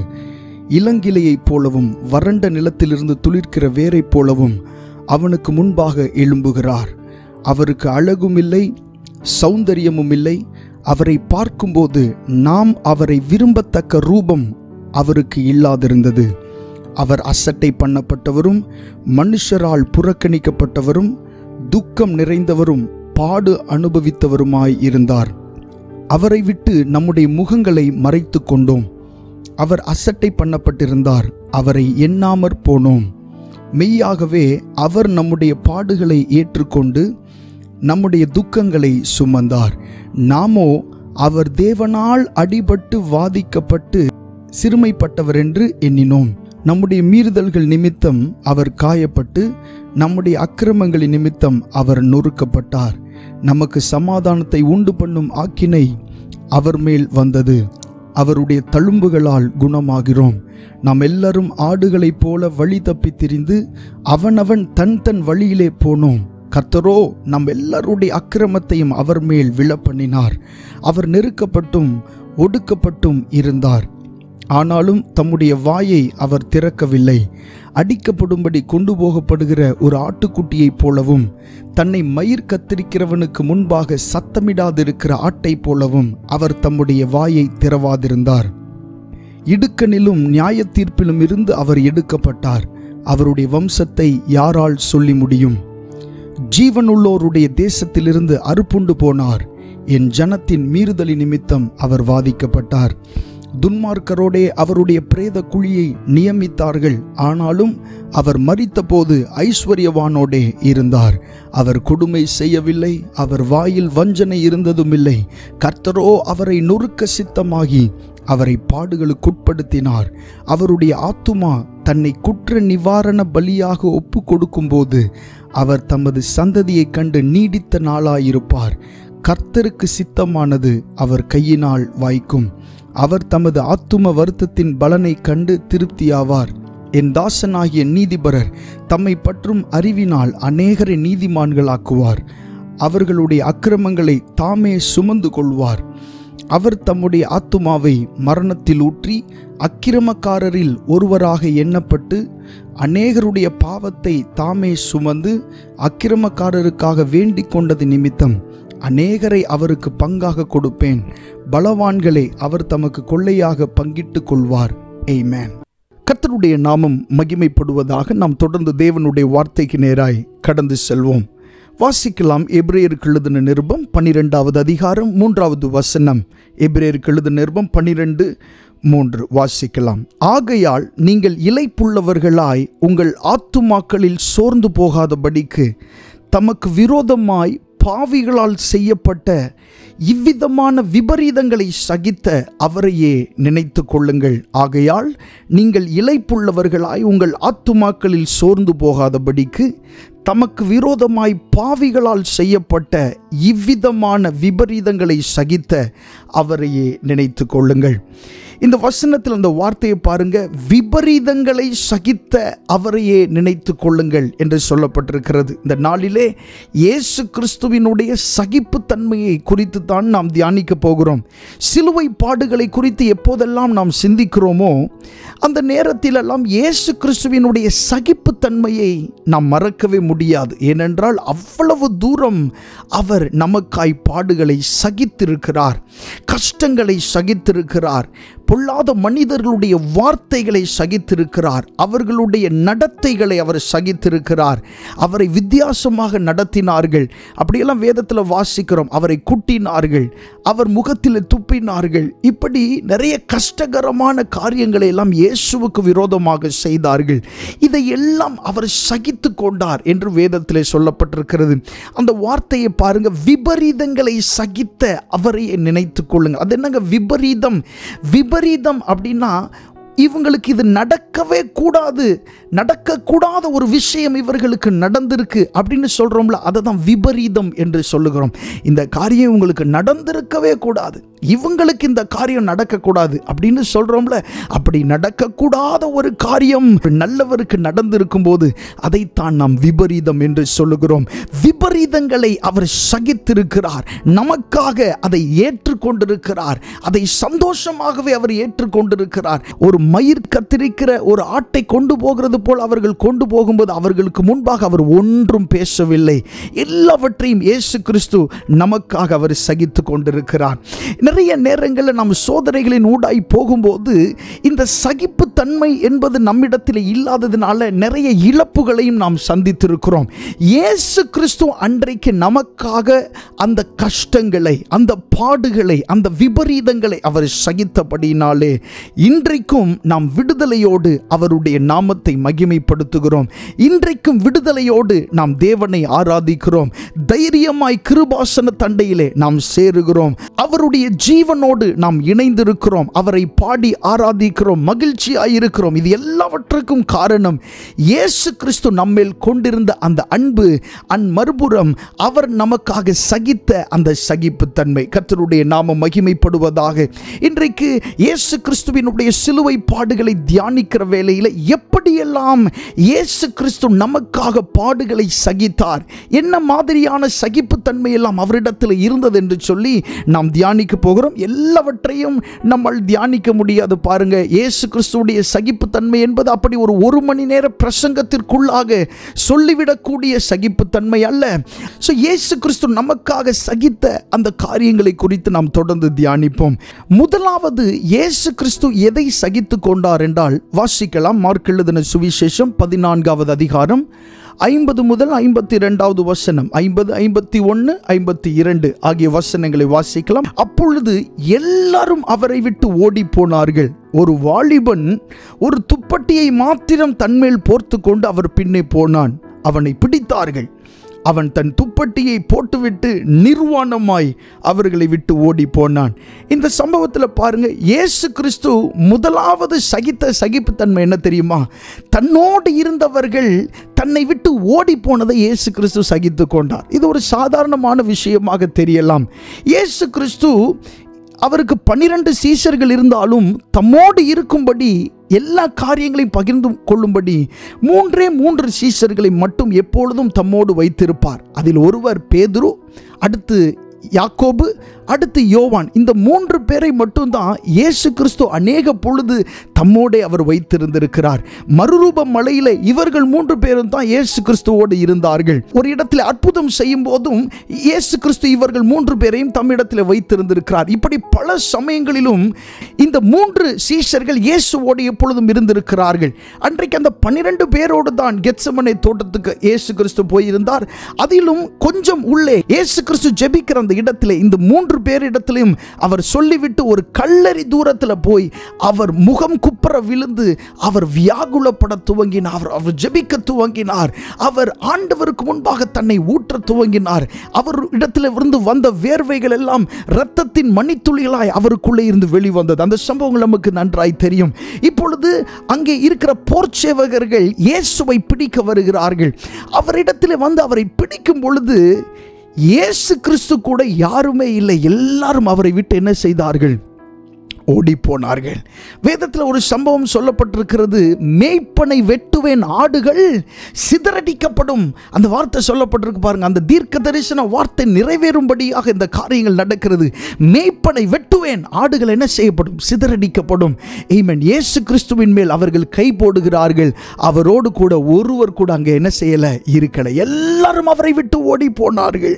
இளங்கிளையைப் போலவும் வறண்ட நிலத்திலிருந்து துளிர்க்கிற வேரைப் போலவும் அவனுக்கு முன்பாக எழும்புகிறார். அவருக்கு அழகும் இல்லை, சௌந்தரியமும் இல்லை. அவரை பார்க்கும்போது நாம் அவரை விரும்பத்தக்க ரூபம் அவருக்கு இல்லாதிருந்தது. அவர் அசட்டை பண்ணப்பட்டவரும் மனுஷரால் புறக்கணிக்கப்பட்டவரும் துக்கம் நிறைந்தவரும் பாடு அனுபவித்தவருமாய் இருந்தார். அவரை விட்டு நம்முடைய முகங்களை மறைத்து கொண்டோம். அவர் அசட்டை பண்ணப்பட்டிருந்தார், அவரை எண்ணாமற் போனோம். மெய்யாகவே அவர் நம்முடைய பாடுகளை ஏற்றுக்கொண்டு நம்முடைய துக்கங்களை சுமந்தார். நாமோ அவர் தேவனால் அடிபட்டு வாதிக்கப்பட்டு சிறுமைப்பட்டவர் என்று எண்ணினோம். நம்முடைய மீறுதல்கள் நிமித்தம் அவர் காயப்பட்டு நம்முடைய அக்கிரமங்களின் நிமித்தம் அவர் நொறுக்கப்பட்டார். நமக்கு சமாதானத்தை உண்டு பண்ணும் ஆக்கினை அவர் மேல் வந்தது. அவருடைய தழும்புகளால் குணமாகிறோம். நாம் எல்லாரும் ஆடுகளைப் போல வழி தப்பி திரிந்து அவனவன் தன் தன் வழியிலே போனோம். கர்த்தரோ நம் எல்லாருடைய அக்கிரமத்தையும் அவர் மேல் விழப்பண்ணினார். அவர் நெருக்கப்பட்டும் ஒடுக்கப்பட்டும் இருந்தார், ஆனாலும் தம்முடைய வாயை அவர் திறக்கவில்லை. அடிக்கப்படும்படி கொண்டு போகப்படுகிற ஒரு ஆட்டுக்குட்டியைப் போலவும் தன்னை மயிர் கத்திரிக்கிறவனுக்கு முன்பாக சத்தமிடாதிருக்கிற ஆட்டை போலவும் அவர் தம்முடைய வாயை திறவாதிருந்தார். இடுக்கணிலும் நியாய தீர்ப்பிலும் இருந்து அவர் எடுக்கப்பட்டார். அவருடைய வம்சத்தை யாரால் சொல்லி முடியும்? ஜீவனுள்ளோருடைய தேசத்திலிருந்து அறுப்புண்டு போனார். என் ஜனத்தின் மீறுதலி நிமித்தம் அவர் வாதிக்கப்பட்டார். துன்மார்க்கரோடே அவருடைய பிரேத குழியை நியமித்தார்கள், ஆனாலும் அவர் மரித்தபோது ஐஸ்வர்யவானோடே இருந்தார். அவர் கொடுமை செய்யவில்லை, அவர் வாயில் வஞ்சனை இருந்ததுமில்லை. கர்த்தரோ அவரை நொறுக்க சித்தமாகி அவரை பாடுகளுக்குட்படுத்தினார். அவருடைய ஆத்துமா தன்னை குற்ற நிவாரண பலியாக ஒப்பு கொடுக்கும்போது அவர் தமது சந்ததியை கண்டு நீடித்த நாளாயிருப்பார். கர்த்தருக்கு சித்தமானது அவர் கையினால் வாய்க்கும். அவர் தமது ஆத்தும வருத்தத்தின் பலனை கண்டு திருப்தியாவார். என் தாசனாகிய நீதிபரர் தம்மை பற்றும் அறிவினால் அநேகரை நீதிமான்களாக்குவார். அவர்களுடைய அக்கிரமங்களை தாமே சுமந்து கொள்வார். அவர் தம்முடைய ஆத்துமாவை மரணத்தில் ஊற்றி அக்கிரமக்காரரில் ஒருவராக எண்ணப்பட்டு அநேகருடைய பாவத்தை தாமே சுமந்து அக்கிரமக்காரருக்காக வேண்டிக் கொண்டது நிமித்தம் அநேகரை அவருக்கு பங்காக கொடுப்பேன். பலவான்களை அவர் தமக்கு கொள்ளையாக பங்கிட்டுக் கொள்வார். ஆமென். கர்த்தருடைய நாமம் மகிமைப்படுவதாக. நாம் தொடர்ந்து தேவனுடைய வார்த்தைக்கு நேராய் கடந்து செல்வோம். வாசிக்கலாம். எபிரேயருக்கு எழுதின நிருபம் 12வது அதிகாரம் 3வது வசனம். எபிரேயருக்கு எழுதின நிருபம் 12:3 வாசிக்கலாம். ஆகையால் நீங்கள் இளைப்புள்ளவர்களாய் உங்கள் ஆத்துமாக்களில் சோர்ந்து போகாதபடிக்கு தமக்கு விரோதமாய் பாவிகளால் செய்யப்பட்ட இவ்விதமான விபரீதங்களை சகித்த அவரையே நினைத்து கொள்ளுங்கள். ஆகையால் நீங்கள் இளைப்புள்ளவர்களாய் உங்கள் ஆத்துமாக்களில் சோர்ந்து போகாதபடிக்கு தமக்கு விரோதமாய் பாவிகளால் செய்யப்பட்ட இவ்விதமான விபரீதங்களை சகித்த அவரையே நினைத்து கொள்ளுங்கள். இந்த வசனத்தில் அந்த வார்த்தையை பாருங்க, விபரீதங்களை சகித்த அவரையே நினைத்து கொள்ளுங்கள் என்று சொல்லப்பட்டிருக்கிறது. இந்த நாளிலே இயேசு கிறிஸ்துவினுடைய சகிப்புத்தன்மையை குறித்து தான் நாம் தியானிக்க போகிறோம். சிலுவை பாடுகளை குறித்து எப்போதெல்லாம் நாம் சிந்திக்கிறோமோ அந்த நேரத்திலெல்லாம் இயேசு கிறிஸ்துவினுடைய சகிப்புத்தன்மையை நாம் மறக்கவே முடியாது. ஏனென்றால் அவ்வளவு தூரம் அவர் நமக்காய் பாடுகளை சகித்திருக்கிறார், கஷ்டங்களை சகித்திருக்கிறார், பொல்லாத மனிதர்களுடைய வார்த்தைகளை சகித்திருக்கிறார், அவர்களுடைய நடத்தைகளை அவர் சகித்திருக்கிறார். அவரை வித்தியாசமாக நடத்தினார்கள், அப்படியெல்லாம் வேதத்தில் வாசிக்கிறோம். அவரை குட்டினார்கள், அவர் முகத்தில் துப்பினார்கள், இப்படி நிறைய கஷ்டகரமான காரியங்களை எல்லாம் இயேசுவுக்கு விரோதமாக செய்தார்கள். இதையெல்லாம் அவர் சகித்து கொண்டார் என்று வேதத்திலே சொல்லப்பட்டிருக்கிறது. அந்த வார்த்தையை பாருங்க, விபரீதங்களை சகித்த அவரையே நினைத்து கொள்ளுங்கள். அது என்னங்க விபரீதம்? விபரீதம் அப்படின்னா இவங்களுக்கு இது நடக்கவே கூடாது, நடக்கக்கூடாத ஒரு விஷயம் இவர்களுக்கு நடந்திருக்கு அப்படின்னு சொல்கிறோம்ல, அதை தான் விபரீதம் என்று சொல்லுகிறோம். இந்த காரியம் உங்களுக்கு நடந்திருக்கவே கூடாது, இவங்களுக்கு இந்த காரியம் நடக்கக்கூடாது அப்படின்னு சொல்கிறோம்ல, அப்படி நடக்கக்கூடாத ஒரு காரியம் நல்லவருக்கு நடந்திருக்கும் போது அதைத்தான் நாம் விபரீதம் என்று சொல்லுகிறோம். விபரீதங்களை அவர் சகித்திருக்கிறார், நமக்காக அதை ஏற்றுக்கொண்டிருக்கிறார், அதை சந்தோஷமாகவே அவர் ஏற்றுக்கொண்டிருக்கிறார். ஒரு மயிர் கத்திரிக்கிற ஒரு ஆட்டை கொண்டு போகிறது போல் அவர்கள் கொண்டு போகும்போது அவர்களுக்கு முன்பாக அவர் ஒன்றும் பேசவில்லை. எல்லாவற்றையும் இயேசு கிறிஸ்து நமக்காக அவர் சகித்து கொண்டிருக்கிறார். நிறைய நேரங்களில் நாம் சோதனைகளின் ஊடாய் போகும்போது இந்த சகிப்பு தன்மை என்பது நம்மிடத்தில் இல்லாததினால நிறைய இழப்புகளையும் நாம் சந்தித்திருக்கிறோம். இயேசு கிறிஸ்து அன்றைக்கு நமக்காக அந்த கஷ்டங்களை, அந்த பாடுகளை, அந்த விபரீதங்களை அவர் சகித்தபடினாலே இன்றைக்கும் நாம் விடுதலையோடு அவருடைய நாமத்தை மகிமைப்படுத்துகிறோம். இன்றைக்கும் விடுதலையோடு நாம் தேவனை ஆராதிக்கிறோம். தைரியமாய் கிருபாசன தண்டையிலே நாம் சேருகிறோம். அவருடைய ஜீவனோடு நாம் இணைந்திருக்கிறோம். அவரை பாடி ஆராதிக்கிறோம், மகிழ்ச்சியாயிருக்கிறோம். இது எல்லாவற்றுக்கும் காரணம் இயேசு கிறிஸ்து நம்மேல் கொண்டிருந்த அந்த அன்பு. மறுபுறம் அவர் நமக்காக சகித்த அந்த சகிப்புத்தன்மை. கர்த்தருடைய நாமம் மகிமைப்படுவதாக. இன்றைக்கு இயேசு கிறிஸ்துவினுடைய சிலுவை பாடுகளை தியானிக்கிற வேளையில் எப்படியெல்லாம் இயேசு கிறிஸ்து நமக்காக பாடுகளை சகித்தார், என்ன மாதிரியான சகிப்புத்தன்மை எல்லாம் அவரிடத்தில் இருந்தது என்று சொல்லி நாம் தியானிக்க போகிறோம். எல்லாவற்றையும் நம்மால் தியானிக்க முடியாது. பாருங்க, இயேசு கிறிஸ்துவுடைய சகிப்புத்தன்மை என்பது அப்படி ஒரு மணி நேர பிரசங்கத்திற்குள்ளாக சொல்லிவிடக்கூடிய சகிப்புத்தன்மை அல்ல. இயேசு கிறிஸ்து நமக்காக சகித்த அந்த காரியங்களை குறித்து நாம் தொடர்ந்து தியானிப்போம். முதலாவது இயேசு கிறிஸ்து எதை சகித்து கொண்டார் என்றால் வாசிக்கலாம். மார்க் எழுதின சுவிசேஷம் 14வது அதிகாரம் 50 முதல் 52வது வசனம், 50, 51, 52 ஆகிய வசனங்களை வாசிக்கலாம். அப்பொழுது எல்லாரும் அவரை விட்டு ஓடி போனார்கள். ஒரு வாலிபன் ஒரு துப்பட்டியை மாத்திரம் தன்மேல் போர்த்து கொண்டு அவர் பின்னே போனான். அவனை பிடித்தார்கள். அவன் தன் துப்பட்டியை போட்டுவிட்டு நிர்வாணமாய் அவர்களை விட்டு ஓடி போனான். இந்த சம்பவத்தில் பாருங்க, இயேசு கிறிஸ்து முதலாவது சகித்த சகிப்புத்தன்மை என்ன தெரியுமா? தன்னோடு இருந்தவர்கள் தன்னை விட்டு ஓடி போனதை இயேசு கிறிஸ்து சகித்து கொண்டார். இது ஒரு சாதாரணமான விஷயமாக தெரியலாம். இயேசு கிறிஸ்து அவருக்கு 12 சீஷர்கள் இருந்தாலும் தம்மோடு இருக்கும்படி எல்லா காரியங்களையும் பகிர்ந்து கொள்ளும்படி 3 சீஷர்களை மட்டும் எப்பொழுதும் தம்மோடு வைத்திருப்பார். அதில் ஒருவர் பேதுரு, அடுத்து யாக்கோபு, அடுத்து யோவான். இந்த 3 பேரை மட்டும்தான் இயேசு கிறிஸ்து அநேக பொழுது தம்மோடே அவர் வைத்திருந்திருக்கிறார். மறுரூப மலையில இவர்கள் 3 பேரும் தான் இயேசு கிறிஸ்துவோடு இருந்தார்கள். ஒரு இடத்தில் அற்புதம் செய்யும் போதும் இயேசு கிறிஸ்து இவர்கள் 3 பேரையும் தம்மிடத்தில் வைத்திருந்திருக்கிறார். இப்படி பல சமயங்களிலும் இந்த 3 சீஷர்கள் இயேசுவோடு எப்பொழுதும் இருந்திருக்கிறார்கள். அன்றைக்கு அந்த 12 பேரோடு தான் கெத்செமனே தோட்டத்துக்கு இயேசு கிறிஸ்து போயிருந்தார். அதிலும் கொஞ்சம் உள்ளே இயேசு கிறிஸ்து ஜெபிக்கிற அந்த இடத்திலே இந்த 3 பேரிடத்திலும் அவர் சொல்லிவிட்டு ஒரு கல்லறி தூரத்தில் போய் அவர் முகம் குப்புற விழுந்து அவர் வியாகுலப்பட துவங்கினார். அவர் ஜெபிக்க துவங்கினார். அவர் ஆண்டவருக்கு முன்பாக தன்னை ஊற்ற துவங்கினார். அவர் இடத்துல இருந்து வந்த வேர்வைகள் எல்லாம் இரத்தத்தின் மணித்துளிகளாய் அவருக்குள்ளே இருந்து வெளிவந்தது. அந்த சம்பவங்கள் நமக்கு நன்றாய் தெரியும். இப்பொழுது அங்கே இருக்கிற போர்ச்சேவகர்கள் இயேசுவை பிடிக்க வருகிறார்கள். அவரிடத்தில் வந்து அவரை பிடிக்கும் பொழுது இயேசு கிறிஸ்து கூட யாருமே இல்லை. எல்லாரும் அவரை விட்டு என்ன செய்தார்கள்? ஓடி போனார்கள். வேதத்தில் ஒரு சம்பவம் சொல்லப்பட்டிருக்கிறது. மேய்ப்பனை வெட்டுவேன், ஆடுகள் சிதறடிக்கப்படும். அந்த வார்த்தை சொல்லப்பட்டிருக்கு பாருங்க. அந்த தீர்க்க தரிசன வார்த்தை நிறைவேறும்படியாக இந்த காரியங்கள் நடக்கிறது. மேய்ப்பனை வெட்டுவேன், ஆடுகள் என்ன செய்யப்படும்? சிதறடிக்கப்படும். ஆமென். இயேசு கிறிஸ்துவின் மேல் அவர்கள் கை போடுகிறார்கள். அவரோடு கூட ஒருவர் கூட அங்கே என்ன செய்யல? இருக்கல. எல்லாரும் அவரை விட்டு ஓடி போனார்கள்.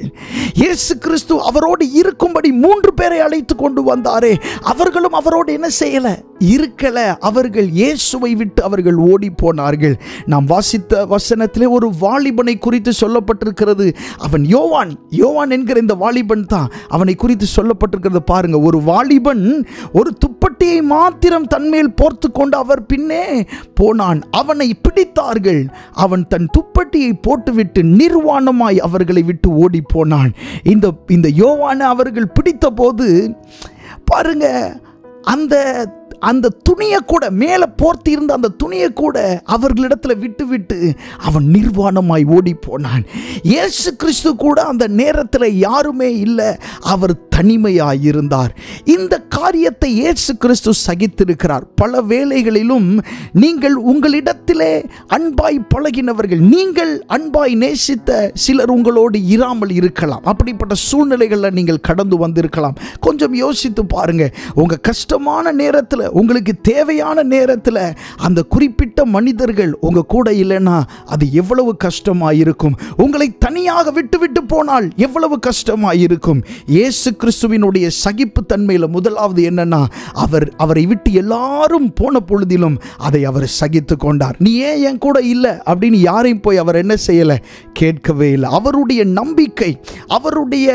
இயேசு கிறிஸ்து அவரோடு இருக்கும்படி 3 பேரை அழைத்து கொண்டு வந்தாரே, அவர்களும் அவரோடு என்ன செய்யல? இருக்கல. அவர்கள் இயேசுவை விட்டு அவர்கள் ஓடி போனார்கள். நாம் வாசித்த வசனத்திலே ஒரு வாலிபனை குறித்து சொல்லப்பட்டிருக்கிறது. அவன் யோவான் என்கிற இந்த வாலிபன் தான் அவனை குறித்து சொல்லப்பட்டிருக்கிறது. பாருங்க, ஒரு வாலிபன் ஒரு துப்பட்டியை மாத்திரம் தன்மேல் போர்த்து கொண்டு அவர் பின்னே போனான். அவனை பிடித்தார்கள். அவன் தன் துப்பட்டியை போட்டுவிட்டு நிர்வாணமாய் அவர்களை விட்டு ஓடி போனான். இந்த யோவானை அவர்கள் பிடித்த போது பாருங்க, அந்த துணியை கூட, மேலே போர்த்தி இருந்த அந்த துணியை கூட அவர்களிடத்தில் விட்டு அவன் நிர்வாணமாய் ஓடி போனான். இயேசு கிறிஸ்து கூட அந்த நேரத்தில் யாருமே இல்லை. அவர் தனிமையாய் இருந்தார். இந்த காரியத்தை இயேசு கிறிஸ்து சகித்திருக்கிறார். பல வேளைகளிலும் நீங்கள் உங்களிடத்திலே அன்பாய் பழகினவர்கள், நீங்கள் அன்பாய் நேசித்த சிலர் உங்களோடு இராமல் இருக்கலாம். அப்படிப்பட்ட சூழ்நிலைகளில் நீங்கள் கடந்து வந்திருக்கலாம். கொஞ்சம் யோசித்து பாருங்க. உங்க கஷ்டமான நேரத்தில், உங்களுக்கு தேவையான நேரத்தில் அந்த குறிப்பிட்ட மனிதர்கள் உங்க கூட இல்லைன்னா அது எவ்வளவு கஷ்டமாயிருக்கும். உங்களை தனியாக விட்டு போனால் எவ்வளவு கஷ்டமாயிருக்கும். இயேசு கிறிஸ்துவினுடைய சகிப்பு தன்மையில் முதலாவது என்னன்னா, அவரை விட்டு எல்லாரும் போன பொழுதிலும் அதை அவர் சகித்து கொண்டார். நீ ஏன் என் கூட இல்லை அப்படின்னு யாரையும் போய் அவர் என்ன செய்யலை? கேட்கவே இல்லை. அவருடைய நம்பிக்கை, அவருடைய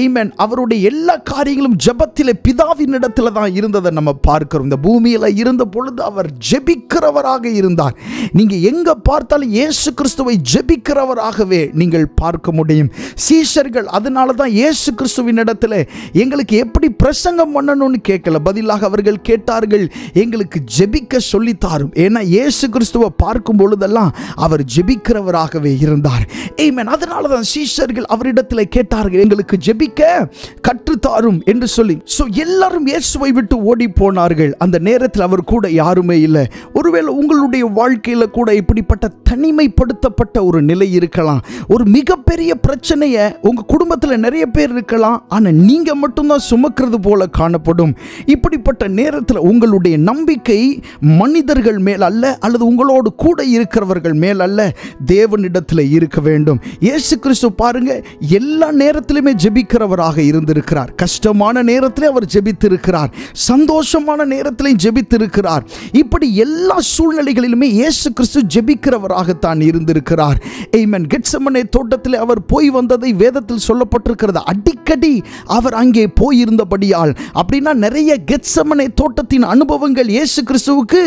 ஆமென், அவருடைய எல்லா காரியங்களும் ஜெபத்திலே பிதாவின் இடத்துல தான் இருந்ததை நம்ம பார்க்கிறோம். இந்த பூமியில் இருந்த பொழுது அவர் ஜெபிக்கிறவராக இருந்தார். நீங்க எங்க பார்த்தாலும் இயேசு கிறிஸ்துவை ஜெபிக்கிறவராகவே நீங்கள் பார்க்க முடியும். சீஷர்கள் அதனால தான் இயேசு கிறிஸ்துவின் இடத்துல எங்களுக்கு எப்படி பிரசங்கம் பண்ணணும்னு கேட்கல. பதிலாக அவர்கள் கேட்டார்கள், எங்களுக்கு ஜெபிக்க சொல்லித்தாரும். ஏன்னா இயேசு கிறிஸ்துவை பார்க்கும் பொழுதெல்லாம் அவர் ஜெபிக்கிறவராகவே இருந்தார். ஆமென். அதனால தான் சீஷர்கள் அவரிடத்தில் கேட்டார்கள், எங்களுக்கு ஜெபிக்க கற்றுத்தாரும் என்று சொல்லி. எல்லாரும் இயேசுவை விட்டு ஓடி போனார்கள். அந்த நேரத்தில் அவர் கூட யாருமே இல்லை. ஒருவேளை உங்களுடைய வாழ்க்கையில் கூட இப்படிப்பட்ட தனிமைப்படுத்தப்பட்ட ஒரு நிலை இருக்கலாம். ஒரு மிகப்பெரிய பிரச்சனையை உங்க குடும்பத்தில் நிறைய பேர் இருக்கலாம், ஆனா நீங்க மட்டும்தான் சுமக்கிறது போல காணப்படும். இப்படிப்பட்ட நேரத்தில் உங்களுடைய நம்பிக்கை மனிதர்கள் மேல் அல்ல, அல்லது உங்களோடு கூட இருக்கிறவர்கள் மேல் அல்ல, தேவனிடத்தில் இருக்க வேண்டும். இயேசு கிறிஸ்து பாருங்க, எல்லா நேரத்திலுமே ஜெபிக்கிறவராக இருந்திருக்கிறார். கஷ்டமான நேரத்திலே அவர் ஜெபித்திருக்கிறார், சந்தோஷமான நேரத்திலையும் ஜெபித்திருக்கிறார். இப்படி எல்லா சூழ்நிலைகளிலுமே இயேசு கிறிஸ்து ஜெபிக்கிறவராகத்தான் இருந்திருக்கிறார். ஆமென். கெத்செமனே தோட்டத்தில் அவர் போய் வந்ததை வேதத்தில் சொல்லப்பட்டிருக்கிறது. அடிக்கடி அவர் அங்கே போயிருந்தபடியால், அப்படின்னா நிறைய கெத்செமனே தோட்டத்தின் அனுபவங்கள் இயேசு கிறிஸ்துவுக்கு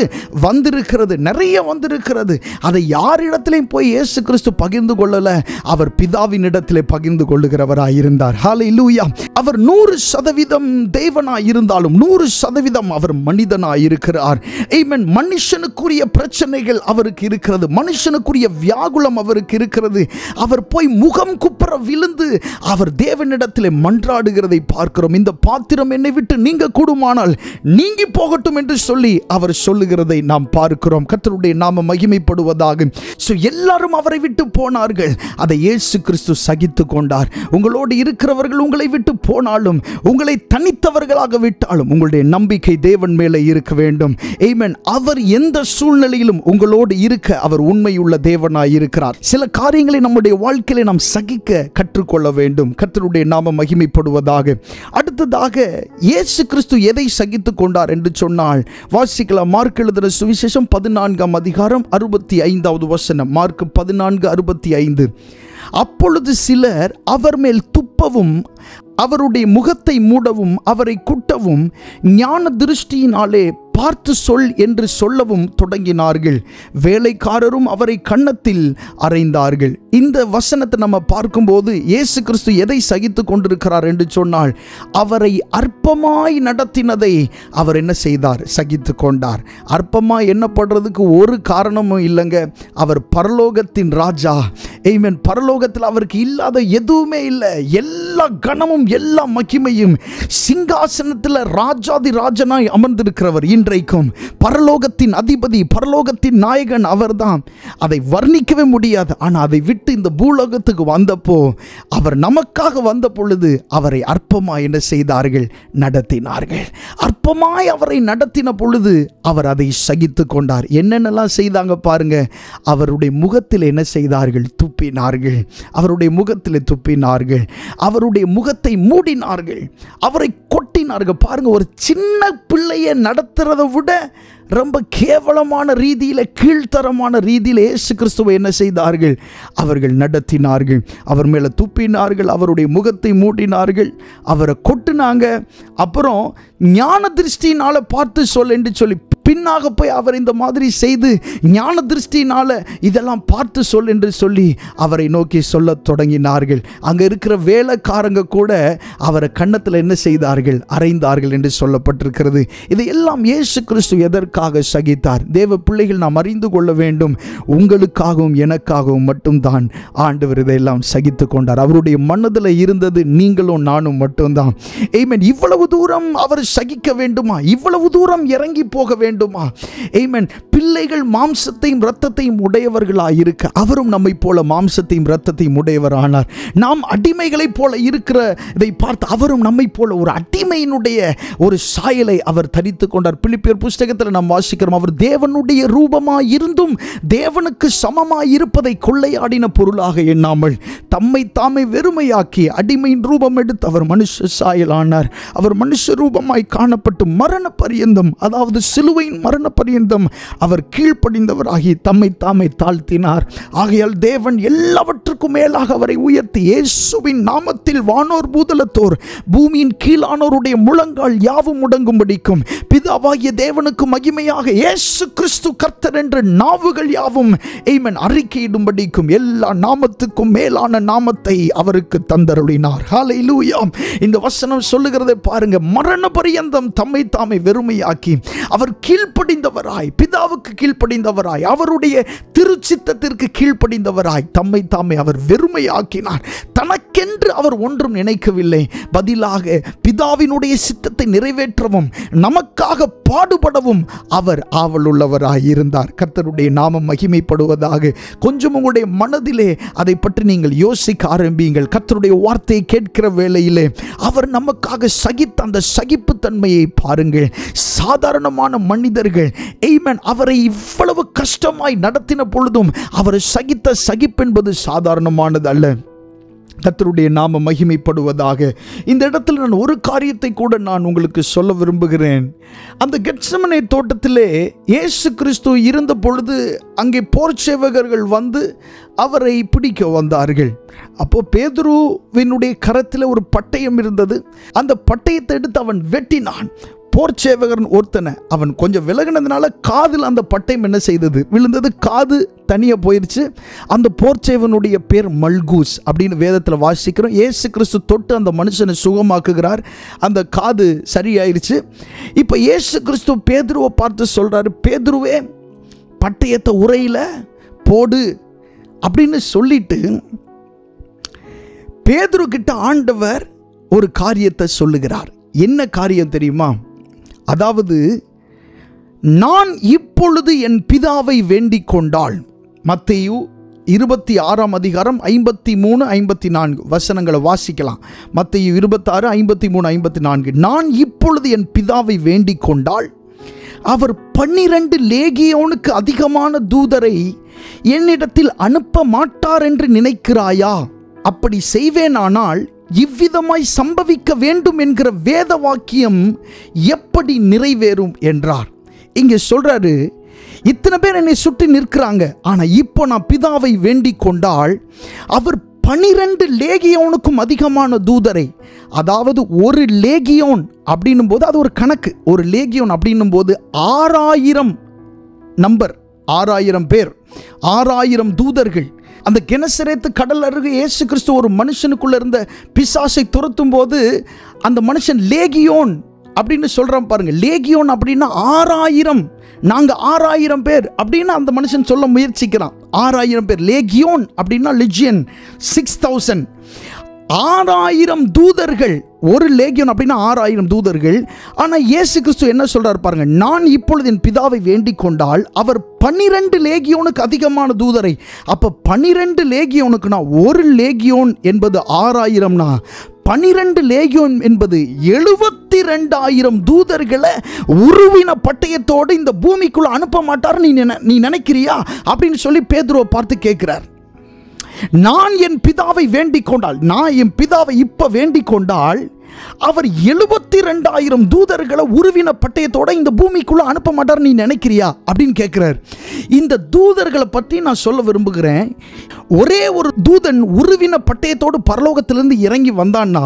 வந்திருக்கிறது, நிறைய வந்திருக்கிறது. அதை யாரிடத்திலையும் போய் இயேசு கிறிஸ்து பகிர்ந்து கொள்ளல, அவர் பிதாவின் இடத்திலே பகிர்ந்து கொள்ளுகிறவராய் இருந்தார். ஹல்லேலூயா. அவர் 100% தேவனாய் இருந்தாலும் 100% அவர் மனிதனாய் இருக்கிறார். ஆமென். மனுஷனுக்குரிய பிரச்சனைகள் அவருக்கு இருக்கிறது, மனுஷனுக்குரிய வியாகுலம் அவருக்கு இருக்கிறது. அவர் போய் முகம் குப்புற விழுந்து அவர் தேவனிடத்திலே மன்றாடுகிறதை பார்க்கிறோம். இந்த பாத்திரம் என்னை விட்டு நீங்க கூடுமானால் நீங்கி போகட்டும் என்று சொல்லி அவர் சொல்லுகிறதை நாம் பார்க்கிறோம். கர்த்தருடைய நாமம் மகிமைப்படுவதாக. எல்லாரும் அவரை விட்டு போனார்கள். அதை இயேசு கிறிஸ்து சகித்து கொண்டார். உங்களோடு இருக்கிறவர்கள் உங்களை விட்டு போனாலும், உங்களை தனித்தவர்களாக விட்டாலும் உங்களுடைய நம்பிக்கை தேவன் மேலே இருக்க வேண்டும். ஆமென். அவர் எந்த சூழ்நிலையிலும் உங்களோடு இருக்க அவர் உண்மையுள்ள தேவனாய் இருக்கிறார். சில காரியங்களை நம்முடைய வாழ்க்கையில நாம் சகிக்க கற்றுக்கொள்ள வேண்டும். கர்த்தருடைய நாமம் மகிமைப்படுவதாக. அடுத்ததாக இயேசு கிறிஸ்து எதை சகித்து கொண்டார் என்று சொன்னால், வாசிக்கலாம். மார்க் எழுதின சுவிசேஷம் 14ஆம் அதிகாரம் 65வது வசனம். மார்க் 14:65. அப்பொழுது சிலர் அவர் மேல் துப்பவும் அவருடைய முகத்தை மூடவும் அவரை குட்டவும் ஞான திருஷ்டியினாலே பார்த்து சொல் என்று சொல்லவும் தொடங்கினார்கள். வேலைக்காரரும் அவரை கன்னத்தில் அறைந்தார்கள். இந்த வசனத்தை நம்ம பார்க்கும்போது இயேசு கிறிஸ்து எதை சகித்து கொண்டிருக்கிறார் என்று சொன்னால், அவரை அற்பமாய் நடத்தினதை அவர் என்ன செய்தார்? சகித்து கொண்டார். அற்பமாய் எண்ணப்படுறதுக்கு ஒரு காரணமும் இல்லைங்க. அவர் பரலோகத்தின் ராஜா. ஆமென். பரலோகத்தில் அவருக்கு இல்லாத எதுவுமே இல்லை. எல்லா கனமும் எல்லா மகிமையும் சிங்காசனத்தில் ராஜாதி ராஜனாய் அமர்ந்திருக்கிறவர். இன்றைக்கும் பரலோகத்தின் அதிபதி, பரலோகத்தின் நாயகன் அவர்தான். அதை வர்ணிக்கவே முடியாது. ஆனால் அதை விட்டு இந்த பூலோகத்துக்கு வந்தப்போ, அவர் நமக்காக வந்த பொழுது அவரை அற்பமாய் என்ன செய்தார்கள்? நடத்தினார்கள். அற்பமாய் அவரை நடத்தின பொழுது அவர் அதை சகித்து கொண்டார். என்னென்னலாம் செய்தாங்க பாருங்க. அவருடைய முகத்தில் என்ன செய்தார்கள்? துப்பினார்கள். அவருடைய முகத்தில் துப்பினார்கள். அவருடைய முகத்தை மூடினார்கள். அவரை கொட்டினார்கள். பாருங்க, ஒரு சின்ன பிள்ளையை நடத்துறதை விட ரொம்ப கேவலமான ரீதியில், கீழ்த்தரமான ரீதியில் இயேசு கிறிஸ்துவை என்ன செய்தார்கள்? அவர்கள் நடத்தினார்கள். அவர் மேலே துப்பினார்கள். அவருடைய முகத்தை மூடினார்கள். அவரை கொட்டினாங்க. அப்புறம் ஞான திருஷ்டியினால் பார்த்து சொல் என்று சொல்லி பின்னாக போய் அவர் இந்த மாதிரி செய்து ஞான திருஷ்டியினால் இதெல்லாம் பார்த்து சொல் என்று சொல்லி அவரை நோக்கி சொல்ல தொடங்கினார்கள். அங்கே இருக்கிற வேலைக்காரங்க கூட அவரை கன்னத்தில் என்ன செய்தார்கள்? அறைந்தார்கள் என்று சொல்லப்பட்டிருக்கிறது. இதையெல்லாம் இயேசு கிறிஸ்து எதற்காக சகித்தார்? தேவ பிள்ளைகள் நாம் அறிந்து கொள்ள வேண்டும். உங்களுக்காகவும் எனக்காகவும் மட்டும்தான் ஆண்டவர் இதையெல்லாம் சகித்து கொண்டார். அவருடைய மனதில் இருந்தது நீங்களும் நானும் மட்டும்தான். ஆமென். இவ்வளவு தூரம் அவர் சகிக்க வேண்டுமா? இவ்வளவு தூரம் இறங்கி போக வேண்டுமா? ஆமென். பிள்ளைகள் மாம்சத்தையும் இரத்தத்தையும் உடையவர்களாக இருக்க அவரும் நம்மை போல மாம்சத்தையும் இரத்தத்தையும் உடையவரானார். நாம் அடிமைகளைப் போல இருக்கிறதை பார்த்து அவரும் நம்மை போல ஒரு அடிமையினுடைய ஒரு சாயலை அவர் தரித்து கொண்டார். பிலிப்பியர் புஸ்தகத்தில் நாம் வாசிக்கிறோம், அவர் தேவனுடைய ரூபமாய் இருந்தும் தேவனுக்கு சமமாய் இருப்பதை கொள்ளையாடின பொருளாக எண்ணாமல் தம்மை தாமே வெறுமையாக்கி அடிமையின் ரூபம் எடுத்து அவர் மனுஷ சாயலானார். அவர் மனுஷ ரூபமாய் காணப்பட்டு மரண பரியந்தம், அதாவது சிலுவையின் மரண பரியந்தம் அவர் கீழ்ப்படிந்தவராகி தம்மை தாமே தாழ்த்தினார். ஆகையால் தேவன் எல்லாவற்றுக்கும் மேலாக அவரை உயர்த்தி இயேசுவின் நாமத்தில் வானோர் பூதலத்தோர் பூமியின் கீழானோருடைய முழங்கால் யாவும் முடங்கும்படிக்கும் பிதாவாகிய தேவனுக்கு மகிமையாக இயேசு கிறிஸ்து கர்த்தர் என்ற நாவுகள் யாவும் ஆமென் அறிக்கையிடும்படிக்கும் எல்லா நாமத்துக்கும் மேலான நாமத்தை அவருக்கு தந்தருளினார். ஹல்லேலூயா. இந்த வசனம் சொல்லுகிறதை பாருங்க. மரண பரியந்தம் தம்மை தாமே வெறுமையாக்கி அவர் கீழ்ப்படிந்தவராய், பிதாவுக்கு கீழ்ப்படிந்தவராய், அவருடைய திருச்சித்தத்திற்கு கீழ்ப்படிந்தவராய் தம்மை தாமே அவர் வெறுமையாக்கினார். தனக்கென்று அவர் ஒன்றும் நினைக்கவில்லை. பதிலாக பிதாவினுடைய சித்தத்தை நிறைவேற்றவும் நமக்காக பாடுபடவும் அவர் ஆவலுள்ளவராய் இருந்தார். கர்த்தருடைய நாமம் மகிமைப்படுவதாக. கொஞ்சம் உங்களுடைய மனதிலே அதை பற்றி நீங்கள் யோசிக்க ஆரம்பியுங்கள். கர்த்தருடைய வார்த்தையை கேட்கிற வேளையிலே அவர் நமக்காக சகித்த அந்த சகிப்பு தன்மையை பாருங்கள். சாதாரணமான மனிதர்கள் ஆமென் அவரை இவ்வளவு கஷ்டமாய் நடத்தின பொழுதும் அவர் சகித்த சகிப்பென்பது சாதாரணமானது அல்ல. கர்த்தருடைய நாமம் மகிமைப்படுவதாக. இந்த இடத்துல நான் ஒரு காரியத்தை கூட நான் உங்களுக்கு சொல்ல விரும்புகிறேன். அந்த கெத்செமனே தோட்டத்திலே இயேசு கிறிஸ்து இருந்த பொழுது அங்கே போர் சேவகர்கள் வந்து அவரை பிடிக்க வந்தார்கள். அப்போ பேதுருவினுடைய கரத்தில் ஒரு பட்டயம் இருந்தது. அந்த பட்டயத்தை எடுத்து அவன் வெட்டினான். போர் சேவகன் ஒருத்தனை அவன் கொஞ்சம் விலகினதுனால காதில் அந்த பட்டயம் என்ன செய்தது? விழுந்தது. காது தனியாக போயிடுச்சு. அந்த போர் சேவனுடைய பேர் மல்கூஸ் அப்படின்னு வேதத்தில் வாசிக்கிறோம். இயேசு கிறிஸ்து தொட்டு அந்த மனுஷனை சுகமாக்குகிறார். அந்த காது சரியாயிருச்சு. இப்போ இயேசு கிறிஸ்து பேதுருவை பார்த்து சொல்கிறாரு, பேதுருவே பட்டயத்தை உரையில் போடு அப்படின்னு சொல்லிட்டு பேதுரு கிட்ட ஆண்டவர் ஒரு காரியத்தை சொல்லுகிறார். என்ன காரியம் தெரியுமா? அதாவது, நான் இப்பொழுது என் பிதாவை வேண்டிக் கொண்டால், மத்தேயு 26 அதிகாரம் 53, 54 வசனங்களை வாசிக்கலாம். மத்தேயு 26, 53, 54. நான் இப்பொழுது என் பிதாவை வேண்டிக் கொண்டால் அவர் 12 லேகியோனுக்கு அதிகமான தூதரை என்னிடத்தில் அனுப்ப மாட்டார் என்று நினைக்கிறாயா? அப்படி செய்வேனானால் இவ்விதமாய் சம்பவிக்க வேண்டும் என்கிற வேத வாக்கியம் எப்படி நிறைவேறும் என்றார். இங்கே சொல்றாரு, இத்தனை பேர் என்னை சுற்றி நிற்கிறாங்க, ஆனா இப்போ நான் பிதாவை வேண்டிக் கொண்டால் அவர் 12 லேகியோனுக்கும் அதிகமான தூதரை, அதாவது ஒரு லேகியோன் அப்படின்னும் போது அது ஒரு கணக்கு. ஒரு லேகியோன் அப்படின்னும் போது 6000 நம்பர், 6000 பேர், 6000 தூதர்கள். அந்த கெனசரேத்து கடல் அருகே இயேசு கிறிஸ்து ஒரு மனுஷனுக்குள்ள இருந்த பிசாசை துரத்தும் போது அந்த மனுஷன் லேகியோன் அப்படின்னு சொல்றான் பாருங்க. லேகியோன் அப்படின்னா 6000, நாங்க 6000 பேர் அப்படின்னு அந்த மனுஷன் சொல்ல முயற்சிக்கிறான். 6000 பேர். லேகியோன் அப்படின்னா லெஜியன் 6000. 6000 தூதர்கள். ஒரு லேகியோன் அப்படின்னா 6000 தூதர்கள். ஆனால் இயேசு கிறிஸ்து என்ன சொல்றாரு பாருங்க, நான் இப்பொழுது என் பிதாவை வேண்டிக் கொண்டால் அவர் 12 லேகியோனுக்கு அதிகமான தூதரை. அப்ப 12 லேகியோனுக்குனா ஒரு லேகியோன் என்பது 6000னா 12 லேகியோன் என்பது 72000 தூதர்களை உருவின பட்டயத்தோடு இந்த பூமிக்குள்ள அனுப்ப மாட்டார் நீ நினைக்கிறியா அப்படின்னு சொல்லி பேதுருவை பார்த்து கேட்கிறார். நான் என் பிதாவை வேண்டிக் கொண்டால், நான் என் பிதாவை இப்ப வேண்டிக் கொண்டால் அவர் 72000 தூதர்களை உருவின பட்டயத்தோட இந்த பூமிக்குள்ள அனுப்ப மாட்டார் நீ நினைக்கிறியா அப்படின்னு கேட்கிறார். இந்த தூதர்களை பற்றி நான் சொல்ல விரும்புகிறேன். ஒரே ஒரு தூதன் உருவின பட்டயத்தோடு பரலோகத்திலிருந்து இறங்கி வந்தான்னா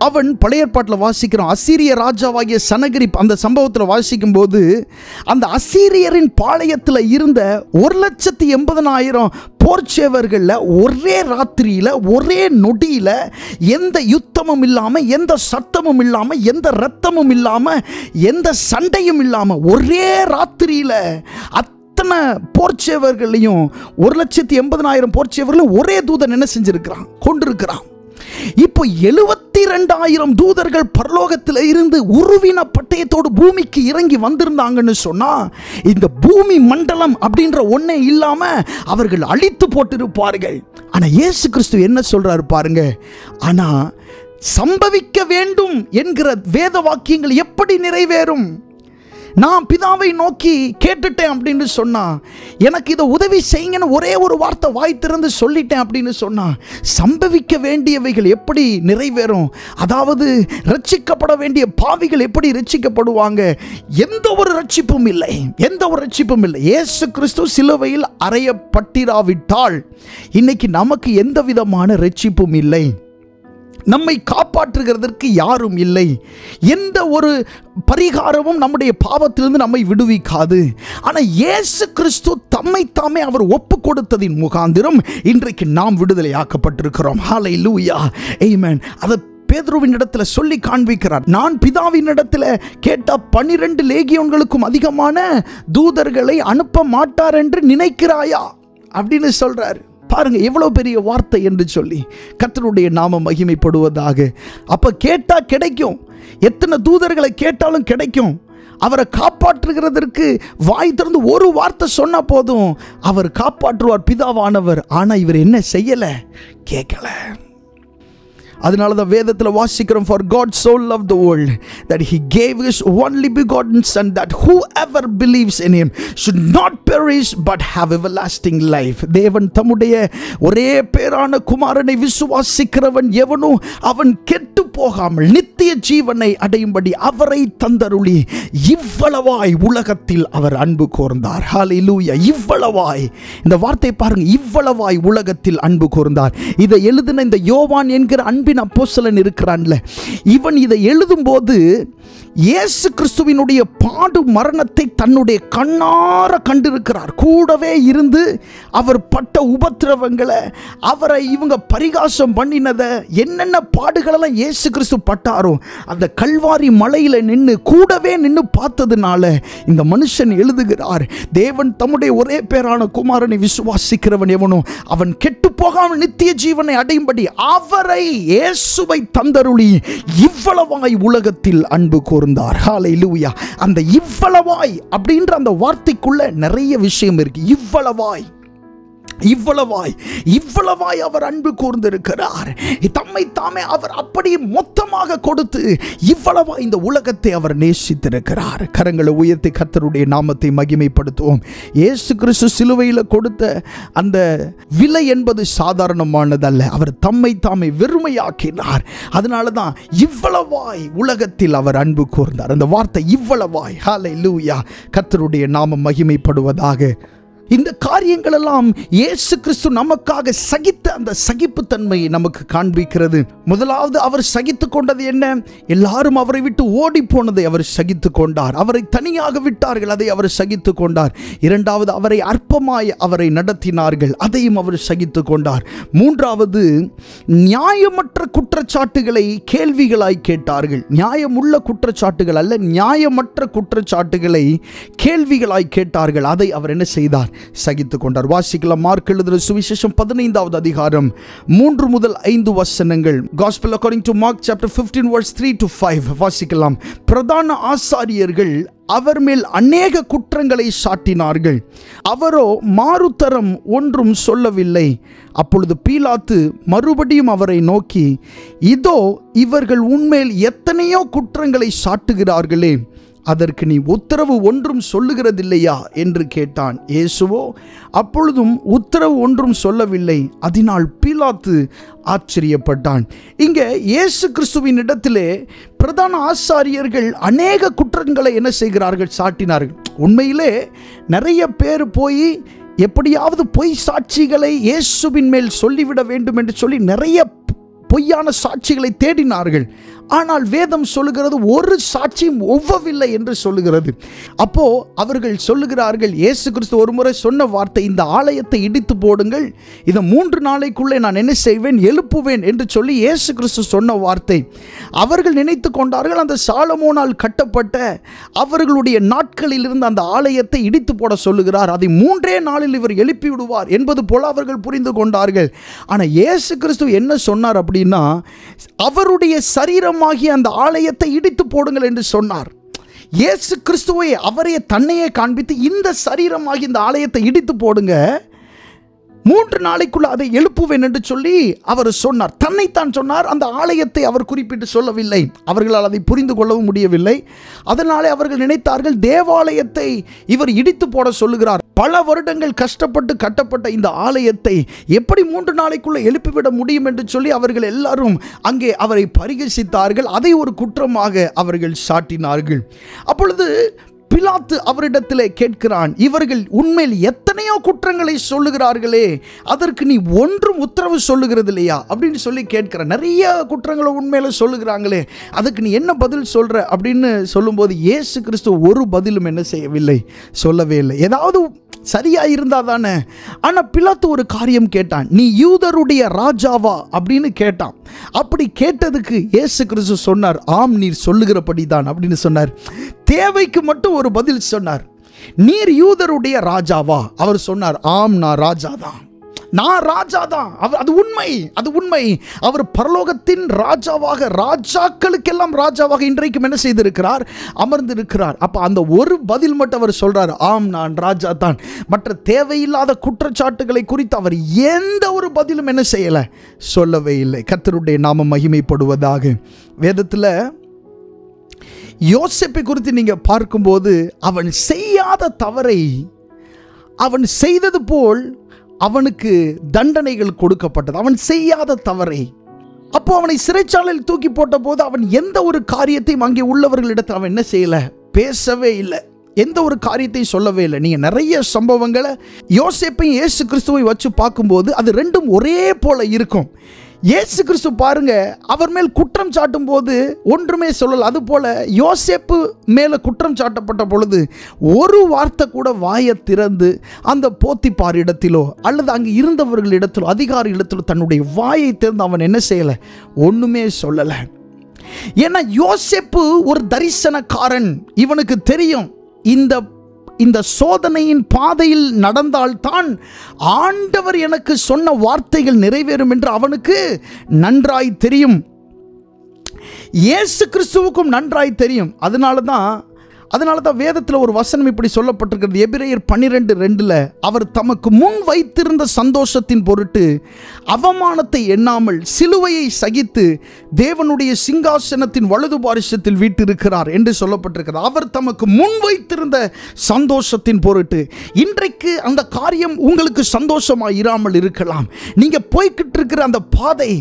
அவன் பழைய ஏற்பாட்டில் வாசிக்கிறோம். அசீரிய ராஜாவாகிய சனகரிப் அந்த சம்பவத்தில் வாசிக்கும் போது அந்த அசீரியரின் பாளையத்தில் இருந்த 1,80,000 போர்ச்சேவர்களில் ஒரே ராத்திரியில் ஒரே நொடியில் எந்த யுத்தமும் இல்லாமல், எந்த சத்தமும் இல்லாமல், எந்த இரத்தமும் இல்லாமல், எந்த சண்டையும் இல்லாமல் ஒரே ராத்திரியில் அத்தனை போர்ச்சேவர்களையும் 1,80,000 போர்ச்சேவர்களையும் ஒரே தூதன் என்ன செஞ்சிருக்கிறான், கொண்டிருக்கிறான். இப்போ 72000 தூதர்கள் பரலோகத்தில் இருந்து உருவின பட்டயத்தோடு பூமிக்கு இறங்கி வந்திருந்தாங்கன்னு சொன்னா இந்த பூமி மண்டலம் அப்படின்ற ஒன்னே இல்லாம அவர்கள் அழித்து போட்டிருப்பார்கள். ஆனா இயேசு கிறிஸ்து என்ன சொல்றாரு பாருங்க, ஆனா சம்பவிக்க வேண்டும் என்கிற வேத வாக்கியங்கள் எப்படி நிறைவேறும்? நான் பிதாவை நோக்கி கேட்டுட்டேன் அப்படின்னு சொன்னா, எனக்கு இதை உதவி செய்யுங்கன்னு ஒரே ஒரு வார்த்தை வாய் திறந்து சொல்லிட்டேன் அப்படின்னு சொன்னா சம்பவிக்க வேண்டியவைகள் எப்படி நிறைவேறும்? அதாவது ரட்சிக்கப்பட வேண்டிய பாவிகள் எப்படி ரட்சிக்கப்படுவாங்க? எந்த ஒரு ரட்சிப்பும் இல்லை, எந்த ஒரு ரட்சிப்பும் இல்லை. இயேசு கிறிஸ்து சிலுவையில் அறையப்பட்டிராவிட்டால் இன்னைக்கு நமக்கு எந்த விதமான ரட்சிப்பும் இல்லை. நம்மை காப்பாற்றுகிறதற்கு யாரும் இல்லை. எந்த ஒரு பரிகாரமும் நம்முடைய பாவத்திலிருந்து நம்மை விடுவிக்காது. ஆனால் இயேசு கிறிஸ்து தம்மை தாமே அவர் ஒப்பு கொடுத்ததின் முகாந்திரம் இன்றைக்கு நாம் விடுதலை ஆக்கப்பட்டிருக்கிறோம். ஹல்லேலூயா, ஆமென். அதை பேதுருவின் இடத்துல சொல்லி காண்பிக்கிறார். நான் பிதாவின் இடத்துல கேட்டா 12 லேகியோன்களுக்கும் அதிகமான தூதர்களை அனுப்ப மாட்டார் என்று நினைக்கிறாயா அப்படின்னு சொல்றாரு. பாருங்க எவ்வளவு பெரிய வார்த்தை என்று சொல்லி. கர்த்தருடைய நாமம் மகிமைப்படுவதாக. அப்ப கேட்டா கிடைக்கும், எத்தனை தூதர்களை கேட்டாலும் கிடைக்கும். அவரை காப்பாற்றுகிறதற்கு வாய் திறந்து ஒரு வார்த்தை சொன்ன போதும் அவர் காப்பாற்றுவார், பிதாவானவர். ஆனா இவர் என்ன செய்யல, கேட்கல. அதனால தான் வேதத்தில் வாசிக்கிறோம், for God so loved the world that he gave his only begotten son that whoever believes in him should not perish but have everlasting life. தேவன் தம்முடைய ஒரே பேரான குமாரனை விசுவாசிக்கிறவன் எவனோ அவன் கெட்டு போகாமல் நித்திய ஜீவனை அடையும்படி அவரை தந்தருளி இவ்வளவாய் உலகத்தில் அவர் அன்பு கூர்ந்தார். ஹல்லேலூயா, இவ்வளவாய். இந்த வார்த்தை பாருங்க, இவ்வளவாய் உலகத்தில் அன்பு கூர்ந்தார். இதை எழுதின இந்த யோவான் என்கிற அன்பு அப்போஸ்தலன் இருக்கிறான்ல, இவன் இதை எழுதும் போது இயேசு கிறிஸ்துவினுடைய பாடு மரணத்தை தன்னுடைய கண்ணார கண்டிருக்கிறார். கூடவே இருந்து அவர் பட்ட உபத்திரவங்களை, அவரை இவங்க பரிகாசம் பண்ணினதை, என்னென்ன பாடுகளெல்லாம் இயேசு கிறிஸ்து பட்டாரோ அந்த கல்வாரி மலையில் நின்று கூடவே நின்று பார்த்ததுனால இந்த மனுஷன் எழுதுகிறார், தேவன் தம்முடைய ஒரே பேரான குமாரனை விசுவாசிக்கிறவன் எவனோ அவன் கெட்டு போகாமல் நித்திய ஜீவனை அடையும்படி அவரை இயேசுவை தந்தருளி இவ்வளவாய் உலகத்தில் அன்பு கூர்ந்தார். ஹல்லேலூயா. அந்த இவ்வளவாய் அப்படின்ற அந்த வார்த்தைக்குள்ள நிறைய விஷயம் இருக்கு. இவ்வளவாய், இவ்வளவாய், இவ்வளவாய் அவர் அன்பு கூர்ந்திருக்கிறார். தம்மை தாமே அவர் அப்படி மொத்தமாக கொடுத்து இவ்வளவாய் இந்த உலகத்தை அவர் நேசித்திருக்கிறார். கரங்களை உயர்த்தி கர்த்தருடைய நாமத்தை மகிமைப்படுத்துவோம். இயேசு கிறிஸ்து சிலுவையில் கொடுத்த அந்த விலை என்பது சாதாரணமானதல்ல. அவர் தம்மை தாமே வெறுமையாக்கினார். அதனால தான் இவ்வளவாய் உலகத்தில் அவர் அன்பு கூர்ந்தார். அந்த வார்த்தை இவ்வளவாய். ஹல்லேலூயா, கர்த்தருடைய நாமம் மகிமைப்படுவதாக. இந்த காரியங்கள் எல்லாம் இயேசு கிறிஸ்து நமக்காக சகித்த அந்த சகிப்புத்தன்மையை நமக்கு காண்பிக்கிறது. முதலாவது அவர் சகித்து கொண்டது என்ன? எல்லாரும் அவரை விட்டு ஓடி போனதை அவர் சகித்து கொண்டார். அவரை தனியாக விட்டார்கள், அதை அவர் சகித்து கொண்டார். இரண்டாவது, அவரை அற்பமாய் அவரை நடத்தினார்கள், அதையும் அவர் சகித்து கொண்டார். மூன்றாவது, நியாயமற்ற குற்றச்சாட்டுகளை கேள்விகளாய் கேட்டார்கள். நியாயமுள்ள குற்றச்சாட்டுகள் அல்ல, நியாயமற்ற குற்றச்சாட்டுகளை கேள்விகளாய் கேட்டார்கள். அதை அவர் என்ன செய்தார்? சகித்து கொண்டார். வாசிக்கலாம். மார்க் எழுதின சுவிசேஷம் 15வது அதிகாரம் 3 முதல் 5 வசனங்கள். Gospel according to Mark chapter 15 verse 3 to 5 வாசிக்கலாம். பிரதான ஆசாரியர்கள் அவர் மேல் அநேக குற்றங்களை சாட்டினார்கள். அவரோ மாறுதரம் ஒன்றும் சொல்லவில்லை. அப்பொழுது பீலாத்து மறுபடியும் அவரை நோக்கி, இதோ இவர்கள் உன்மேல் எத்தனையோ குற்றங்களை சாட்டுகிறார்களே, அதற்கு நீ உத்தரவு ஒன்றும் சொல்லுகிறதில்லையா என்று கேட்டான். இயேசுவோ அப்பொழுதும் உத்தரவு ஒன்றும் சொல்லவில்லை. அதனால் பீலாத்து ஆச்சரியப்பட்டான். இங்கே இயேசு கிறிஸ்துவின் இடத்திலே பிரதான ஆசாரியர்கள் அநேக குற்றங்களை என்ன செய்கிறார்கள்? சாட்டினார்கள். உண்மையிலே நிறைய பேர் போய் எப்படியாவது பொய் சாட்சிகளை இயேசுவின் மேல் சொல்லிவிட வேண்டும் என்று சொல்லி நிறைய பொய்யான சாட்சிகளை தேடினார்கள். ஆனால் வேதம் சொல்லுகிறது ஒரு சாட்சியும் ஒவ்வவில்லை என்று சொல்லுகிறது. அப்போ அவர்கள் சொல்லுகிறார்கள், இயேசு கிறிஸ்து ஒரு முறை சொன்ன வார்த்தை, இந்த ஆலயத்தை இடித்து போடுங்கள், இதை 3 நாளைக்குள்ளே நான் என்ன செய்வேன்? எழுப்புவேன் என்று சொல்லி இயேசு கிறிஸ்து சொன்ன வார்த்தை. அவர்கள் நினைத்து கொண்டார்கள் அந்த சாலமோனால் கட்டப்பட்ட அவர்களுடைய நாட்களில் இருந்து அந்த ஆலயத்தை இடித்து போட சொல்லுகிறார், அதை 3 நாளில் இவர் எழுப்பி விடுவார் என்பது போல அவர்கள் புரிந்து கொண்டார்கள். ஆனால் இயேசு கிறிஸ்து என்ன சொன்னார் அப்படின்னா, அவருடைய சரீரம் அந்த ஆலயத்தை இடித்து போடுங்கள் என்று சொன்னார். இயேசு கிறிஸ்துவை அவரே தன்னையே காண்பித்து, இந்த சரீரமாகி இந்த ஆலயத்தை இடித்து போடுங்க, 3 நாளைக்குள்ள அதை எழுப்புவேன் என்று சொல்லி அவர் சொன்னார். தன்னைத்தான் சொன்னார். அந்த ஆலயத்தை அவர் குறிப்பிட்டு சொல்லவில்லை. அவர்களால் அதை புரிந்து கொள்ளவும் முடியவில்லை. அதனாலே அவர்கள் நினைத்தார்கள், தேவாலயத்தை இவர் இடித்து போட சொல்லுகிறார், பல வருடங்கள் கஷ்டப்பட்டு கட்டப்பட்ட இந்த ஆலயத்தை எப்படி 3 நாளைக்குள்ள எழுப்பிவிட முடியும் என்று சொல்லி அவர்கள் எல்லாரும் அங்கே அவரை பரிகசித்தார்கள். அதை ஒரு குற்றமாக அவர்கள் சாட்டினார்கள். அப்பொழுது பிலாத்து அவரிடத்திலே கேட்கிறான், இவர்கள் உண்மையில் எத்தனையோ குற்றங்களை சொல்லுகிறார்களே, அதற்கு நீ ஒன்றும் உத்தரவு சொல்லுகிறது இல்லையா அப்படின்னு சொல்லி கேட்கிறான். நிறைய குற்றங்களை உண்மையில சொல்லுகிறாங்களே, அதுக்கு நீ என்ன பதில் சொல்ற அப்படின்னு சொல்லும்போது இயேசு கிறிஸ்து ஒரு பதிலும் என்ன செய்யவில்லை, சொல்லவே இல்லை. ஏதாவது சரியா இருந்தா தானே. ஆனால் பிலாத்து ஒரு காரியம் கேட்டான், நீ யூதருடைய ராஜாவா அப்படின்னு கேட்டான். அப்படி கேட்டதுக்கு இயேசு கிறிஸ்து சொன்னார், ஆம் நீர் சொல்லுகிறபடி தான் அப்படின்னு சொன்னார். தேவைக்கு மட்டும் ஒரு பதில் சொன்னார், நீர் யூதருடைய ராஜாவா? அவர் சொன்னார், ஆம் நான் ராஜா தான், நான் ராஜா தான். அது உண்மை, அது உண்மை. அவர் பரலோகத்தின் ராஜாவாக, ராஜாக்களுக்கெல்லாம் ராஜாவாக இன்றைக்கும் என்ன செய்திருக்கிறார்? அமர்ந்திருக்கிறார். அப்ப அந்த ஒரு பதில் மட்டும் அவர் சொல்றார், ஆம் நான் ராஜா தான். மற்ற தேவையில்லாத குற்றச்சாட்டுகளை குறித்து அவர் எந்த ஒரு பதிலும் என்ன செய்யல, சொல்லவே இல்லை. கர்த்தருடைய நாமம் மகிமைப்படுவதாக. வேதத்தில் யோசேப்பை குறித்து நீங்க பார்க்கும்போது, அவன் செய்யாத தவறை அவன் செய்தது போல் அவனுக்கு தண்டனைகள் கொடுக்கப்பட்டது. அவன் செய்யாத தவறை. அப்போ அவனை சிறைச்சாலையில் தூக்கி போட்ட போது அவன் எந்த ஒரு காரியத்தையும் அங்கே உள்ளவர்களிடத்தில் அவன் என்ன செய்யல, பேசவே இல்லை, எந்த ஒரு காரியத்தையும் சொல்லவே இல்லை. நீங்க நிறைய சம்பவங்களை யோசேப்பையும் இயேசு கிறிஸ்துவை வச்சு பார்க்கும்போது அது ரெண்டும் ஒரே போல இருக்கும். இயேசு கிறிஸ்து பாருங்க, அவர் மேல் குற்றம் சாட்டும் போது ஒன்றுமே சொல்லல. அது போல யோசேப்பு மேல குற்றம் சாட்டப்பட்ட பொழுது ஒரு வார்த்தை கூட வாயை திறந்து அந்த போத்திபார் இடத்திலோ அல்லது அங்கு இருந்தவர்களிடத்திலோ அதிகாரிகளிடத்திலோ தன்னுடைய வாயை திறந்து அவன் என்ன செய்யல, ஒண்ணுமே சொல்லல. ஏன்னா யோசேப்பு ஒரு தரிசனக்காரன். இவனுக்கு தெரியும், இந்த சோதனையின் பாதையில் நடந்தால்தான் ஆண்டவர் எனக்கு சொன்ன வார்த்தைகள் நிறைவேறும் என்று அவனுக்கு நன்றாய் தெரியும். இயேசு கிறிஸ்துவுக்கும் நன்றாய் தெரியும். அதனால தான் வேதத்தில் ஒரு வசனம் இப்படி சொல்லப்பட்டிருக்கிறது. எபிரேயர் 12:2 அவர் தமக்கு முன் வைத்திருந்த சந்தோஷத்தின் பொருட்டு அவமானத்தை எண்ணாமல் சிலுவையை சகித்து தேவனுடைய சிங்காசனத்தின் வலது பாரிசத்தில் வீற்றிருக்கிறார் என்று சொல்லப்பட்டிருக்கிறது. அவர் தமக்கு முன் வைத்திருந்த சந்தோஷத்தின் பொருட்டு. இன்றைக்கு அந்த காரியம் உங்களுக்கு சந்தோஷமாக இராமல் இருக்கலாம். நீங்க போய்கிட்டு இருக்கிற அந்த பாதை,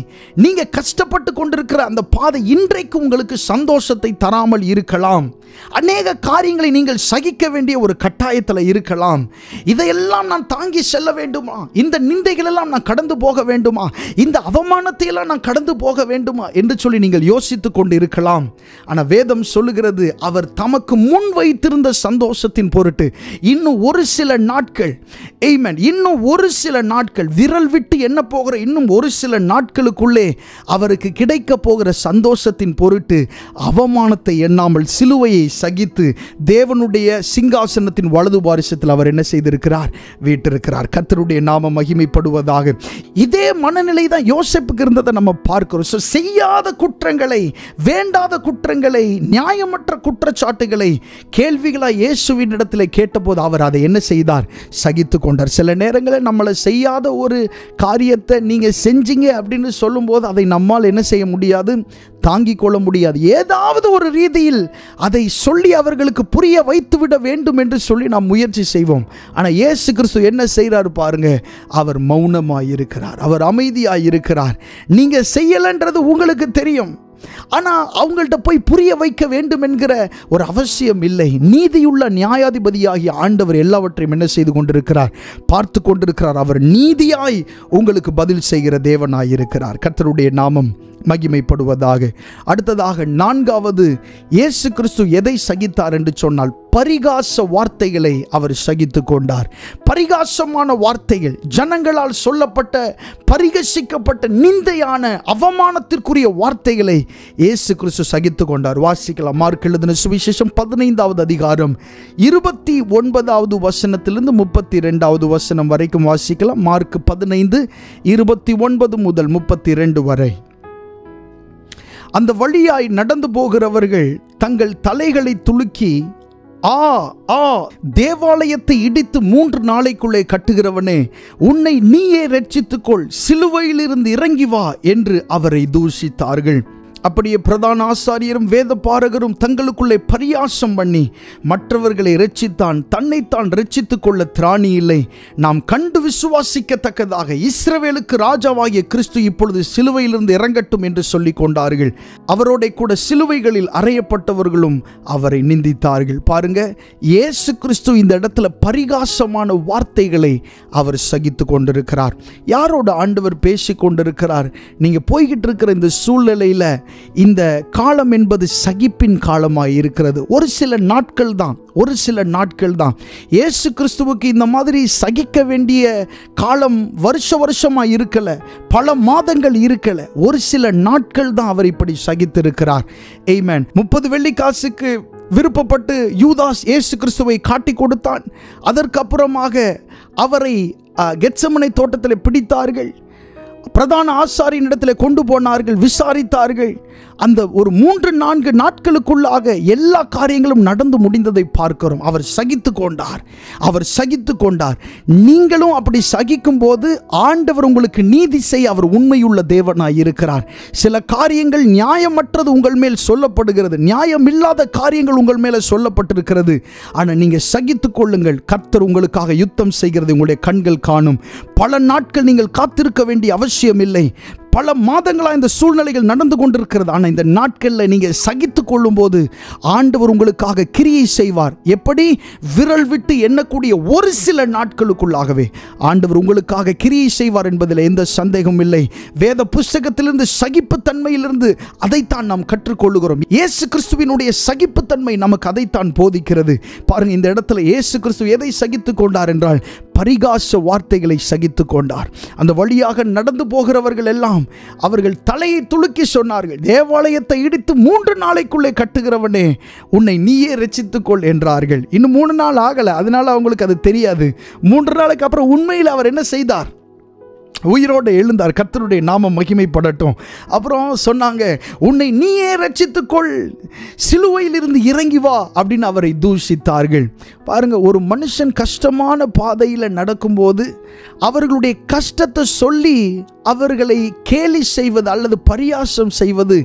நீங்க கஷ்டப்பட்டு கொண்டிருக்கிற அந்த பாதை இன்றைக்கு உங்களுக்கு சந்தோஷத்தை தராமல் இருக்கலாம். அநேக காரியங்களை நீங்கள் சகிக்க வேண்டிய ஒரு கட்டாயத்தில் இருக்கலாம். இதையெல்லாம் நான் தாங்கி செல்ல வேண்டுமா? இந்த நிந்தைகளெல்லாம் நான் கடந்து போக வேண்டுமா? இந்த அவமானத்தை எல்லாம் நான் கடந்து போக வேண்டுமா என்று சொல்லி நீங்கள் யோசித்து கொண்டு இருக்கலாம். ஆனால் வேதம் சொல்லுகிறது, அவர் தமக்கு முன் வைத்திருந்த சந்தோஷத்தின் பொருட்டு இன்னும் ஒரு சில நாட்கள், ஆமென், இன்னும் ஒரு சில நாட்கள், விரல் விட்டு என்ன போகிற இன்னும் ஒரு சில நாட்களுக்குள்ளே அவருக்கு கிடைக்க போகிற சந்தோஷத்தின் பொருட்டு அவமானத்தை எண்ணாமல் சிலுவையை சகித்து தேவனுடைய சிங்காசனத்தின் வலது பாரிசத்தில் அவர் என்ன செய்திருக்கிறார்? வீட்டிருக்கிறார். கர்த்தருடைய நாமம் மகிமைப்படுவதாக. இதே மனநிலை தான் யோசேப்புக்கு இருந்ததை நம்ம பார்க்கிறோம். செய்யாத குற்றங்களை, வேண்டாத குற்றங்களை, நியாயமற்ற குற்றச்சாட்டுகளை கேள்விகளாய் இயேசுவின் இடத்துல கேட்டபோது அவர் அதை என்ன செய்தார்? சகித்து கொண்டார். சில நேரங்களில் நம்மளை செய்யாத ஒரு காரியத்தை நீங்க செஞ்சீங்க அப்படின்னு சொல்லும்போது அதை நம்மால் என்ன செய்ய முடியாது? தாங்கிக் கொள்ள முடியாது. ஏதாவது ஒரு ரீதியில் அதை சொல்லி அவர்களுக்கு புரிய வைத்துவிட வேண்டும் என்று சொல்லி நாம் முயற்சி செய்வோம். ஆனால் இயேசு கிறிஸ்து என்ன செய்கிறார் பாருங்க, அவர் மௌனமாய் இருக்கிறார், அவர் அமைதியாய் இருக்கிறார். நீங்க செய்யலன்றது உங்களுக்கு தெரியும், ஆனால் அவங்கள்ட்ட போய் புரிய வைக்க வேண்டும் என்கிற ஒரு அவசியம் இல்லை. நீதியுள்ள நியாயாதிபதியாகிய ஆண்டவர் எல்லாவற்றையும் என்ன செய்து கொண்டிருக்கிறார்? பார்த்து கொண்டிருக்கிறார். அவர் நீதியாய் உங்களுக்கு பதில் செய்கிற தேவனாய் இருக்கிறார். கர்த்தருடைய நாமம் மகிமைப்படுவதாக. அடுத்ததாக நான்காவது, இயேசு கிறிஸ்து எதை சகித்தார் என்று சொன்னால் பரிகாச வார்த்தைகளை அவர் சகித்து கொண்டார். பரிகாசமான வார்த்தைகள், ஜனங்களால் சொல்லப்பட்ட, பரிகசிக்கப்பட்ட, நிந்தையான, அவமானத்திற்குரிய வார்த்தைகளை இயேசு கிறிஸ்து சகித்து கொண்டார். வாசிக்கலாம். மார்க் எழுதின சுவிசேஷம் 15வது அதிகாரம் 29வது வசனத்திலிருந்து 32வது வசனம் வரைக்கும் வாசிக்கலாம். மார்க் 15:29 முதல் 32 வரை. அந்த வழியாய் நடந்து போகிறவர்கள் தங்கள் தலைகளை துலுக்கி, தேவாலயத்தை இடித்து 3 நாளைக்குள்ளே கட்டுகிறவனே, உன்னை நீயே ரட்சித்துக்கொள், சிலுவையிலிருந்து இறங்கி வா என்று அவரை தூஷித்தார்கள். அப்படியே பிரதான ஆசாரியரும் வேத பாரகரும் தங்களுக்குள்ளே பரியாசம் பண்ணி மற்றவர்களை இரட்சித்தான், தன்னைத்தான் இரட்சித்துக் கொள்ள திராணி இல்லை. நாம் கண்டு விசுவாசிக்கத்தக்கதாக இஸ்ரவேலுக்கு ராஜாவாகிய கிறிஸ்து இப்பொழுது சிலுவையிலிருந்து இறங்கட்டும் என்று சொல்லிக் கொண்டார்கள். அவரோட கூட சிலுவைகளில் அறையப்பட்டவர்களும் அவரை நிந்தித்தார்கள். பாருங்க, இயேசு கிறிஸ்து இந்த இடத்துல பரிகாசமான வார்த்தைகளை அவர் சகித்து கொண்டிருக்கிறார். யாரோட ஆண்டவர் பேசி கொண்டிருக்கிறார்? நீங்க போய்கிட்டு இருக்கிற இந்த சூழ்நிலையில இந்த காலம் என்பது சகிப்பின் காலமாய் இருக்கிறது. ஒரு சில நாட்கள் தான் இயேசு கிறிஸ்துவுக்கு இந்த மாதிரி சகிக்க வேண்டிய காலம் வருஷமாய் இருக்கல, பல மாதங்கள் இருக்கல, ஒரு சில நாட்கள் தான் அவர் இப்படி சகித்திருக்கிறார். ஆமென். 30 வெள்ளிக்காசுக்கு விருப்பப்பட்டு யூதாஸ் இயேசு கிறிஸ்துவை காட்டி கொடுத்தான். அதற்கப்புறமாக அவரை கெத்செமனே தோட்டத்தில் பிடித்தார்கள், பிரதான ஆசாரியின் இடத்துல கொண்டு போனார்கள், விசாரித்தார்கள். அந்த ஒரு 3-4 நாட்களுக்குள்ளாக எல்லா காரியங்களும் நடந்து முடிந்ததை பார்க்கிறோம். அவர் சகித்து கொண்டார். நீங்களும் அப்படி சகிக்கும் போது ஆண்டவர் உங்களுக்கு நீதி செய்ய அவர் உண்மையுள்ள தேவனாய் இருக்கிறார். சில காரியங்கள் நியாயமற்றது உங்கள் மேல் சொல்லப்படுகிறது, நியாயமில்லாத காரியங்கள் உங்கள் மேல சொல்லப்பட்டிருக்கிறது. ஆனால் நீங்க சகித்துக் கொள்ளுங்கள். கர்த்தர் உங்களுக்காக யுத்தம் செய்கிறது உங்களுடைய கண்கள் காணும். பல நாட்கள் நீங்கள் காத்திருக்க வேண்டிய அவசியம் இல்லை. பல மாதங்களாக இந்த சூழ்நிலைகள் நடந்து கொண்டிருக்கிறது. ஆனால் இந்த நாட்களில் நீங்கள் சகித்து கொள்ளும் போது ஆண்டவர் உங்களுக்காக கிரியை செய்வார். எப்படி? விரல் விட்டு எண்ணக்கூடிய ஒரு சில நாட்களுக்குள்ளாகவே ஆண்டவர் உங்களுக்காக கிரியை செய்வார் என்பதில் எந்த சந்தேகமும் இல்லை. வேத புஸ்தகத்திலிருந்து சகிப்புத்தன்மையிலிருந்து அதைத்தான் நாம் கற்றுக்கொள்ளுகிறோம். இயேசு கிறிஸ்துவினுடைய சகிப்புத்தன்மை நமக்கு அதைத்தான் போதிக்கிறது. பாருங்க, இந்த இடத்துல இயேசு கிறிஸ்து எதை சகித்து கொண்டார் என்றால் பரிகாச வார்த்தைகளை சகித்து கொண்டார். அந்த வழியாக நடந்து போகிறவர்கள் எல்லாம் அவர்கள் தலையை துலுக்கி சொன்னார்கள், தேவாலயத்தை இடித்து 3 நாளைக்குள்ளே கட்டுகிறவனே, உன்னை நீயே ரட்சித்துக்கொள் என்றார்கள். இன்னும் 3 நாள் ஆகல, அதனால அவங்களுக்கு அது தெரியாது. 3 நாளைக்கு அப்புறம் உண்மையில் அவர் என்ன செய்தார்? உயிரோடு எழுந்தார். கர்த்தருடைய நாமம் மகிமைப்படட்டும். அப்புறம் சொன்னாங்க, உன்னை நீயே ரட்சித்துக்கொள், சிலுவையிலிருந்து இறங்கி வா அப்படின்னு அவரை தூஷித்தார்கள். பாருங்க, ஒரு மனுஷன் கஷ்டமான பாதையில் நடக்கும்போது அவர்களுடைய கஷ்டத்தை சொல்லி அவர்களை கேலி செய்வது அல்லது பரியாசம் செய்வது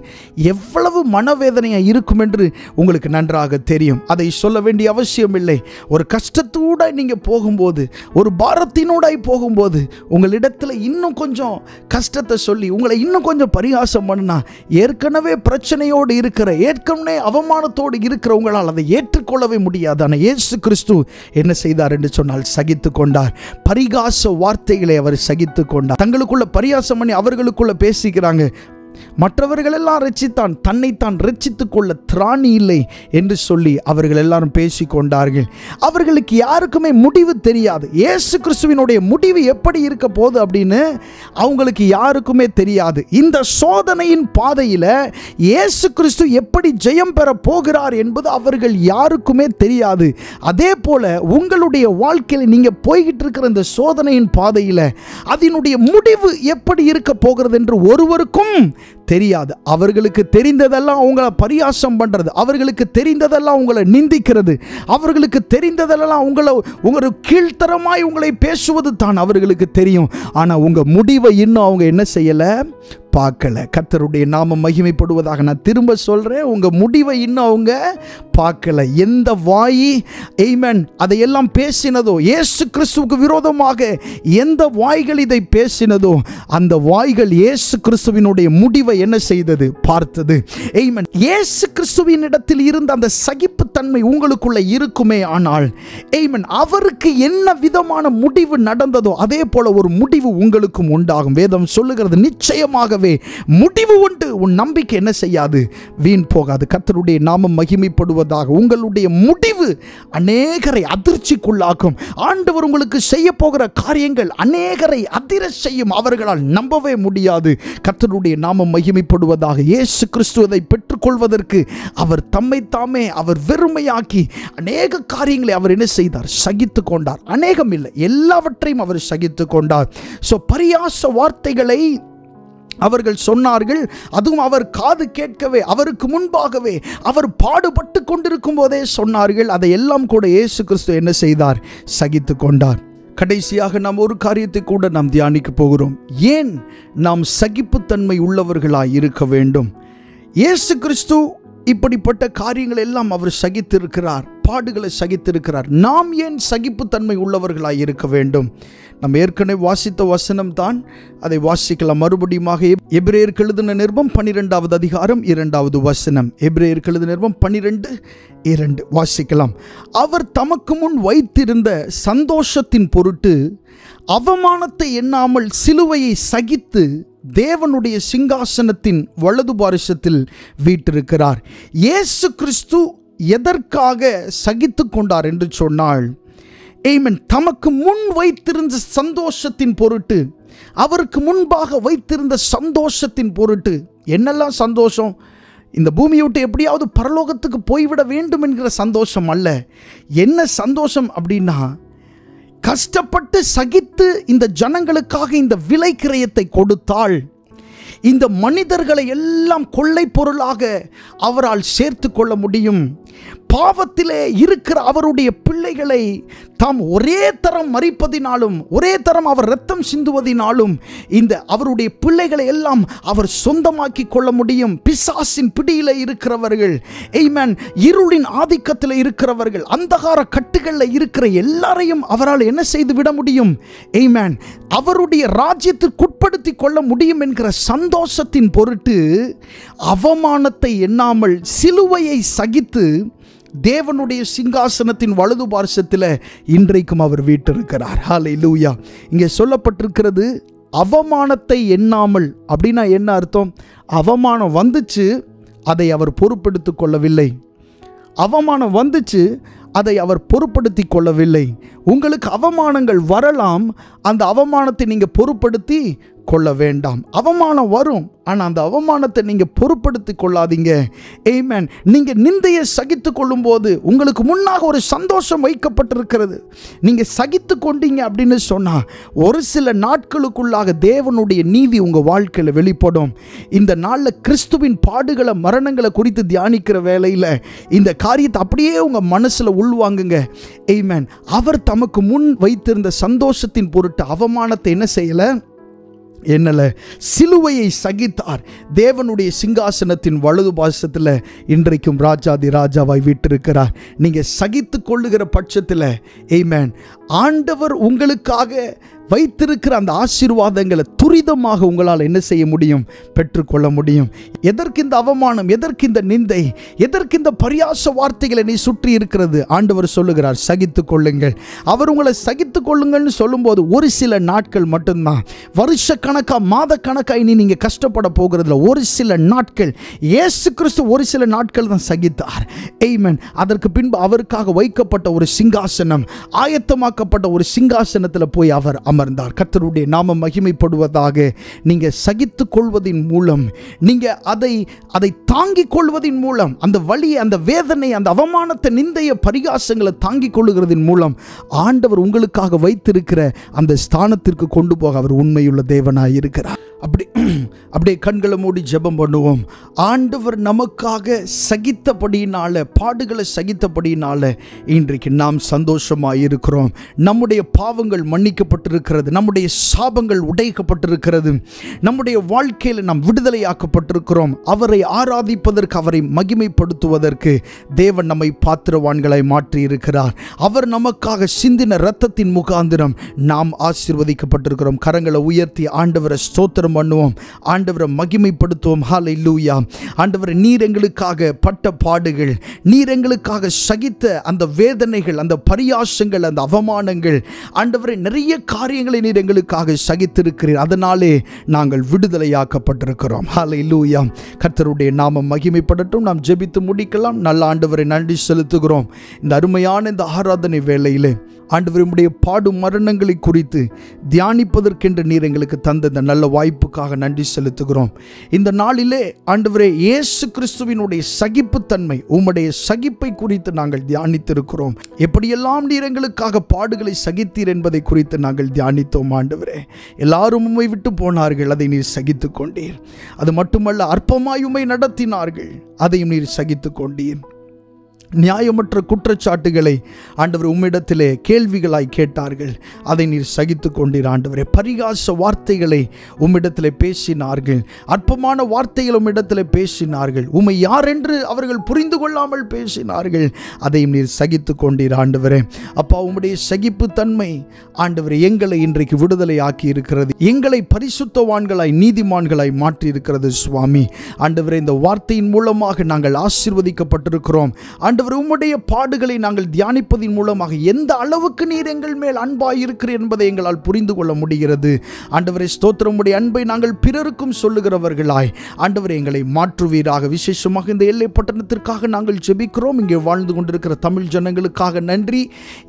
எவ்வளவு மனவேதனையாக இருக்கும் என்று உங்களுக்கு நன்றாக தெரியும். அதை சொல்ல வேண்டிய அவசியம் இல்லை. ஒரு கஷ்டத்தோடு நீங்கள் போகும்போது, ஒரு பாரத்தினோடாய் போகும்போது, உங்களிடத்தில் இன்னும் கொஞ்சம் கஷ்டத்தை சொல்லி உங்களை இன்னும் கொஞ்சம் பரிகாசம் பண்ணா, ஏற்கனவே பிரச்சனையோடு இருக்கிற, ஏற்கனவே அவமானத்தோடு இருக்கிற உங்களால் அதை ஏற்றுக்கொள்ளவே முடியாது. ஆனால் இயேசு கிறிஸ்து என்ன செய்தார் என்று சொன்னால் சகித்து கொண்டார். பரிகாச வார்த்தைகளை அவர் சகித்து கொண்டார். தங்களுக்குள்ள பரிகாசம் பண்ணி அவர்களுக்குள்ள பேசிக்கிறாங்க. மற்றவர்கள் எல்லாம் ரட்சித்தான், தன்னைத்தான் ரட்சித்துக் கொள்ள திராணி இல்லை என்று சொல்லி அவர்கள் எல்லாரும் பேசிக்கொண்டார்கள். அவர்களுக்கு யாருக்குமே முடிவு தெரியாது. இயேசு கிறிஸ்துவினுடைய முடிவு எப்படி இருக்க போகுது அப்படின்னு அவங்களுக்கு யாருக்குமே தெரியாது. இந்த சோதனையின் பாதையில் இயேசு கிறிஸ்து எப்படி ஜெயம் பெற போகிறார் என்பது அவர்கள் யாருக்குமே தெரியாது. அதே போல உங்களுடைய வாழ்க்கையில் நீங்கள் போய்கிட்டு இருக்கிற இந்த சோதனையின் பாதையில் அதனுடைய முடிவு எப்படி இருக்க போகிறது என்று ஒருவருக்கும் தெரியாது. அவர்களுக்கு தெரிந்ததெல்லாம் உங்களை பரியாசம் பண்றது, அவர்களுக்கு தெரிந்ததெல்லாம் உங்களை நிந்திக்கிறது, அவர்களுக்கு தெரிந்ததெல்லாம் உங்களை கீழ்த்தரமாய் உங்களை பேசுவது தான் அவர்களுக்கு தெரியும். ஆனால் உங்க முடிவை இன்னும் அவங்க என்ன செய்யல, பார்க்கல. கர்த்தருடைய நாமம் மகிமைப்படுவதாக. நான் திரும்ப சொல்றேன், உங்க முடிவை இன்னும் அவங்க பார்க்கல. எந்த வாய் ஆமென் அதையெல்லாம் பேசினதோ, இயேசு கிறிஸ்துவுக்கு விரோதமாக எந்த வாய்கள் இதை பேசினதோ, அந்த வாய்கள் இயேசு கிறிஸ்துவினுடைய முடிவை என்ன செய்தது, பார்த்தது. ஆமென். இயேசு கிறிஸ்துவின் இடத்தில் இருந்த அந்த சகிப்புத்தன்மை உங்களுக்குள்ள இருக்குமே ஆனால், ஆமென், அவருக்கு என்ன விதமான முடிவு நடந்ததோ அதே போல ஒரு முடிவு உங்களுக்கும் உண்டாகும். வேதம் சொல்லுகிறது, நிச்சயமாகவே முடிவு உண்டு. உன் நம்பிக்கை என்ன செய்யாது, வீண் போகாது. கர்த்தருடைய நாமம் மகிமைப்படுவதாக. உங்களுடைய முடிவு அநேகரை அதிர்ச்சிக்குள்ளாக்கும். ஆண்டவர் உங்களுக்கு செய்ய போகிற காரியங்கள் அநேகரை அதிர செய்யும். அவர்களால் நம்பவே முடியாது. கர்த்தருடைய நாமம் மகிமைப்படுவதாக. இயேசு கிறிஸ்துவை பெற்றுக்கொள்வதற்கு அவர் தம்மை தாமே அவர் வெறுமையாக்கி அநேக காரியங்களை அவர் என்ன செய்தார், சகித்து கொண்டார். அநேகம் இல்லை, எல்லாவற்றையும் அவர் சகித்து கொண்டார். பரியாச வார்த்தைகளை அவர்கள் சொன்னார்கள். அதுவும் அவர் காது கேட்கவே, அவருக்கு முன்பாகவே அவர் பாடுபட்டு கொண்டிருக்கும் போதே சொன்னார்கள். அதை எல்லாம் கூட இயேசு கிறிஸ்து என்ன செய்தார், சகித்து கொண்டார். கடைசியாக நாம் ஒரு காரியத்தை கூட நாம் தியானிக்க போகிறோம். ஏன் நாம் சகிப்புத்தன்மை உள்ளவர்களாய் இருக்க வேண்டும்? இயேசு கிறிஸ்து இப்படிப்பட்ட காரியங்கள் எல்லாம் அவர் சகித்திருக்கிறார், பாடுகளை சகித்திருக்கிறார். நாம் ஏன் சகிப்புத்தன்மை உள்ளவர்களாய் இருக்க வேண்டும்? நம்ம ஏற்கனவே வாசித்த வசனம் தான், அதை வாசிக்கலாம் மறுபடியுமாக. எபிரேயருக்கு எழுதின நிருபம் 12வது அதிகாரம் 2வது வசனம். எபிரேயருக்கு எழுதின நிருபம் 12:2 வாசிக்கலாம். அவர் தமக்கு முன் வைத்திருந்த சந்தோஷத்தின் பொருட்டு அவமானத்தை எண்ணாமல் சிலுவையை சகித்து தேவனுடைய சிங்காசனத்தின் வலது பாரிசத்தில் வீற்றிருக்கிறார். இயேசு கிறிஸ்து எதற்காக சகித்து கொண்டார் என்று சொன்னால், ஆமென், தமக்கு முன் வைத்திருந்த சந்தோஷத்தின் பொருட்டு, அவருக்கு முன்பாக வைத்திருந்த சந்தோஷத்தின் பொருட்டு. என்னெல்லாம் சந்தோஷம்? இந்த பூமியை விட்டு எப்படியாவது பரலோகத்துக்கு போய்விட வேண்டும் என்கிற சந்தோஷம் அல்ல. என்ன சந்தோஷம் அப்படின்னா, கஷ்டப்பட்டு சகித்து இந்த ஜனங்களுக்காக இந்த விலை கிரயத்தை கொடுத்தால் இந்த மனிதர்களை எல்லாம் கொள்ளை பொருளாக அவரால் சேர்த்து கொள்ள முடியும். பாவத்திலே இருக்கிற அவருடைய பிள்ளைகளை தாம் ஒரே தரம் மரிப்பதினாலும், ஒரே தரம் அவர் இரத்தம் சிந்துவதினாலும் இந்த அவருடைய பிள்ளைகளை எல்லாம் அவர் சொந்தமாக்கி கொள்ள முடியும். பிசாசின் பிடியில் இருக்கிறவர்கள், ஆமென், இருளின் ஆதிக்கத்தில் இருக்கிறவர்கள், அந்தகார கட்டுகளில் இருக்கிற எல்லாரையும் அவரால் என்ன செய்து விட முடியும், ஆமென், அவருடைய ராஜ்யத்திற்கு உட்படுத்தி கொள்ள முடியும் என்கிற சந்தோஷத்தின் பொருட்டு அவமானத்தை எண்ணாமல் சிலுவையை சகித்து தேவனுடைய சிங்காசனத்தின் வலது பார்சத்தில் இன்றைக்கும் அவர் வீற்றிருக்கிறார். ஹல்லேலூயா. இங்கே சொல்லப்பட்டிருக்கிறது அவமானத்தை எண்ணாமல். அப்படின்னா என்ன அர்த்தம்? அவமானம் வந்துச்சு, அதை அவர் பொறுப்பெடுத்து கொள்ளவில்லை. அவமானம் வந்துச்சு, அதை அவர் பொறுப்படுத்தி கொள்ளவில்லை. உங்களுக்கு அவமானங்கள் வரலாம், அந்த அவமானத்தை நீங்கள் பொறுப்படுத்தி கொள்ள வேண்டாம். அவமானம் வரும், ஆனால் அந்த அவமானத்தை நீங்கள் பொறுப்படுத்தி கொள்ளாதீங்க. ஆமென். நீங்கள் நிந்தையை சகித்து கொள்ளும் போது உங்களுக்கு முன்னாக ஒரு சந்தோஷம் வைக்கப்பட்டிருக்கிறது. நீங்கள் சகித்து கொண்டீங்க அப்படின்னு சொன்னால் ஒரு சில நாட்களுக்குள்ளாக தேவனுடைய நீதி உங்கள் வாழ்க்கையில் வெளிப்படும். இந்த நாளில் கிறிஸ்துவின் பாடுகளை மரணங்களை குறித்து தியானிக்கிற வேளையில் இந்த காரியத்தை அப்படியே உங்கள் மனசில் உள்வாங்குங்க. ஆமென். அவர் தமக்கு முன் வைத்திருந்த சந்தோஷத்தின் பொருட்டு அவமானத்தை என்ன செய்யலை, என்னல சிலுவையை சகித்தார். தேவனுடைய சிங்காசனத்தின் வலது பாசத்தில் இன்றைக்கும் ராஜாதி ராஜாவாய் வீட்டிருக்கிறார். நீங்கள் சகித்து கொள்ளுகிற பட்சத்தில் ஆமென், ஆண்டவர் உங்களுக்காக வைத்திருக்கிற அந்த ஆசீர்வாதங்களை துரிதமாக உங்களால் என்ன செய்ய முடியும்? பெற்றுக்கொள்ள முடியும். எதற்கு இந்த அவமானம், எதற்கு இந்த நிந்தை, எதற்கு இந்த பரியாச வார்த்தைகளை நீ சுற்றி இருக்கிறது? ஆண்டவர் சொல்லுகிறார், சகித்து கொள்ளுங்கள். அவர் உங்களை சகித்து கொள்ளுங்கள்னு சொல்லும்போது ஒரு சில நாட்கள் மட்டும்தான், வருஷ கணக்கா மாத கணக்கா இனி நீங்கள் கஷ்டப்பட போகிறதுல ஒரு சில நாட்கள். இயேசு கிறிஸ்து ஒரு சில நாட்கள் தான் சகித்தார். ஆமென். அதற்கு பின்பு அவருக்காக வைக்கப்பட்ட ஒரு சிங்காசனம், ஆயத்தமாக்கப்பட்ட ஒரு சிங்காசனத்தில் போய் அவர் அமர்ந்தார். கர்த்தருடைய நாமம் மகிமைப்படுவதாக. நீங்க சகித்துக் கொள்வதின் மூலம், நீங்க அதை தாங்கிக் கொள்வதின் மூலம், அந்த வலியை, அந்த வேதனை, அந்த அவமானத்தை, நிந்தைய பரிகாசங்களை தாங்கிக் கொள்ளுகிறதின் மூலம் ஆண்டவர் உங்களுக்காக வைத்திருக்கிற அந்த ஸ்தானத்திற்கு கொண்டு போக அவர் உண்மையுள்ள தேவனாய் இருக்கிறார். அப்படியே கண்களை மூடி ஜெபம் பண்ணுவோம். ஆண்டவர் நமக்காக சகித்தபடியினால, பாடுகளை சகித்தபடியினால இன்றைக்கு நாம் சந்தோஷமாக இருக்கிறோம். நம்முடைய பாவங்கள் மன்னிக்கப்பட்டிருக்கிறது, நம்முடைய சாபங்கள் உடைக்கப்பட்டிருக்கிறது, நம்முடைய வாழ்க்கையில் நாம் விடுதலையாக்கப்பட்டிருக்கிறோம். அவரை ஆராதிப்பதற்கு, அவரை மகிமைப்படுத்துவதற்கு தேவன் நம்மை பாத்திரவான்களாய் மாற்றி இருக்கிறார். அவர் நமக்காக சிந்தின இரத்தத்தின் முகாந்திரம் நாம் ஆசீர்வதிக்கப்பட்டிருக்கிறோம். கரங்களை உயர்த்தி ஆண்டவரை ஸ்தோத்திரம் பண்ணுவோம், ஆண்டவரை மகிமைப்படுத்துவோம். ஹல்லேலூயா. ஆண்டவரே, நீர் எங்களுக்காக பட்ட பாடுகள், நீர் எங்களுக்காக சகித்த அந்த வேதனைகள், அந்த பரியாசங்கள், அந்த அவமானங்கள், ஆண்டவரே நிறைய காரியங்களை நீர் எங்களுக்காக சகித்திருக்கிறீர். அதனாலே நாங்கள் விடுதலையாக்கப்பட்டிருக்கிறோம். ஹல்லேலூயா. கர்த்தருடைய நாமம் மகிமைப்படட்டும். நாம் ஜெபித்து முடிக்கலாம். நல்ல ஆண்டவரை நன்றி செலுத்துகிறோம். இந்த அருமையான இந்த ஆராதனை வேளையிலே ஆண்டவரே, உம்முடைய பாடும் மரணங்களை குறித்து தியானிப்பதற்கென்று நீர் எங்களுக்கு தந்த இந்த நல்ல வாய்ப்புக்காக நன்றி செலுத்துகிறோம். இந்த நாளிலே ஆண்டவரே, இயேசு கிறிஸ்துவினுடைய சகிப்புத்தன்மை, உம்முடைய சகிப்பை குறித்து நாங்கள் தியானித்திருக்கிறோம். எப்படியெல்லாம் நீர் எங்களுக்காக பாடுகளை சகித்தீர் என்பதை குறித்து நாங்கள் தியானித்தோம். ஆண்டவரே, எல்லாரும் உம்மை விட்டு போனார்கள், அதை நீர் சகித்து கொண்டீர். அது மட்டுமல்ல, அற்பமாய் உம்மை நடத்தினார்கள், அதையும் நீர் சகித்து கொண்டீர். நியாயமற்ற குற்றச்சாட்டுகளை ஆண்டவர் உம்மிடத்திலே கேள்விகளாய் கேட்டார்கள், அதை நீர் சகித்து கொண்டீர். ஆண்டவரே, பரிகாச வார்த்தைகளை உம்மிடத்திலே பேசினார்கள், அற்பமான வார்த்தைகள் உம்மிடத்திலே பேசினார்கள், உம்மை யார் என்று அவர்கள் புரிந்து கொள்ளாமல் பேசினார்கள், அதையும் நீர் சகித்து கொண்டீர். ஆண்டவரே, அப்பா, உம்முடைய சகிப்பு தன்மை ஆண்டவரே எங்களை இன்றைக்கு விடுதலை ஆக்கி இருக்கிறது, எங்களை பரிசுத்தவான்களாய், நீதிமான்களாய் மாற்றி இருக்கிறது. சுவாமி, ஆண்டவரே, இந்த வார்த்தையின் மூலமாக நாங்கள் ஆசீர்வதிக்கப்பட்டிருக்கிறோம். ஆண்டவர், உம்முடைய பாடுகளை நாங்கள் தியானிப்பதின் மூலமாக எந்த அளவுக்கு நீர் எங்கள் மேல் அன்பாய் இருக்கிறீர் என்பதை எங்களால் புரிந்து கொள்ள முடிகிறது. ஆண்டவரே, ஸ்தோத்திரம். உம்முடைய அன்பை நாங்கள் பிறருக்கும் சொல்லுகிறவர்களாய் ஆண்டவரே எங்களை மாற்றுவீராக. விசேஷமாக இந்த எல்லை பட்டணத்திற்காக நாங்கள் ஜெபிக்கிறோம். இங்கே வாழ்ந்து கொண்டிருக்கிற தமிழ் ஜனங்களுக்காக நன்றி.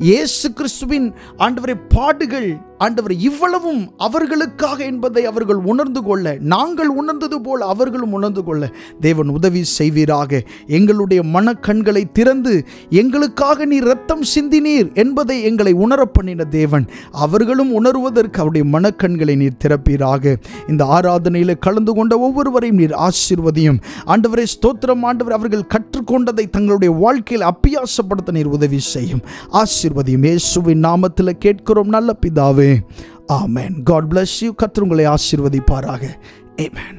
இயேசு கிறிஸ்துவின் ஆண்டவரே பாடுகள் ஆண்டவர் இவ்வளவும் அவர்களுக்காக என்பதை அவர்கள் உணர்ந்து கொள்ள, நாங்கள் உணர்ந்தது போல் அவர்களும் உணர்ந்து கொள்ள தேவன் உதவி செய்வீராக. எங்களுடைய மனக்கண்களை திறந்து எங்களுக்காக நீர் இரத்தம் சிந்தினீர் என்பதை எங்களை உணர பண்ணின தேவன், அவர்களும் உணர்வதற்கு அவருடைய மனக்கண்களை நீர் திறப்பீராக. இந்த ஆராதனையில் கலந்து கொண்ட ஒவ்வொருவரையும் நீர் ஆசீர்வதியும். ஆண்டவரே, ஸ்தோத்திரம். ஆண்டவர், அவர்கள் கற்றுக்கொண்டதை தங்களுடைய வாழ்க்கையில் அப்பியாசப்படுத்த நீர் உதவி செய்யும். ஆசீர்வதியும். இயேசுவின் நாமத்தில் கேட்கிறோம் நல்ல பிதாவே. ஆமென். God bless you. கர்த்தர் உங்களை ஆசீர்வதிப்பாராக. ஆமென்.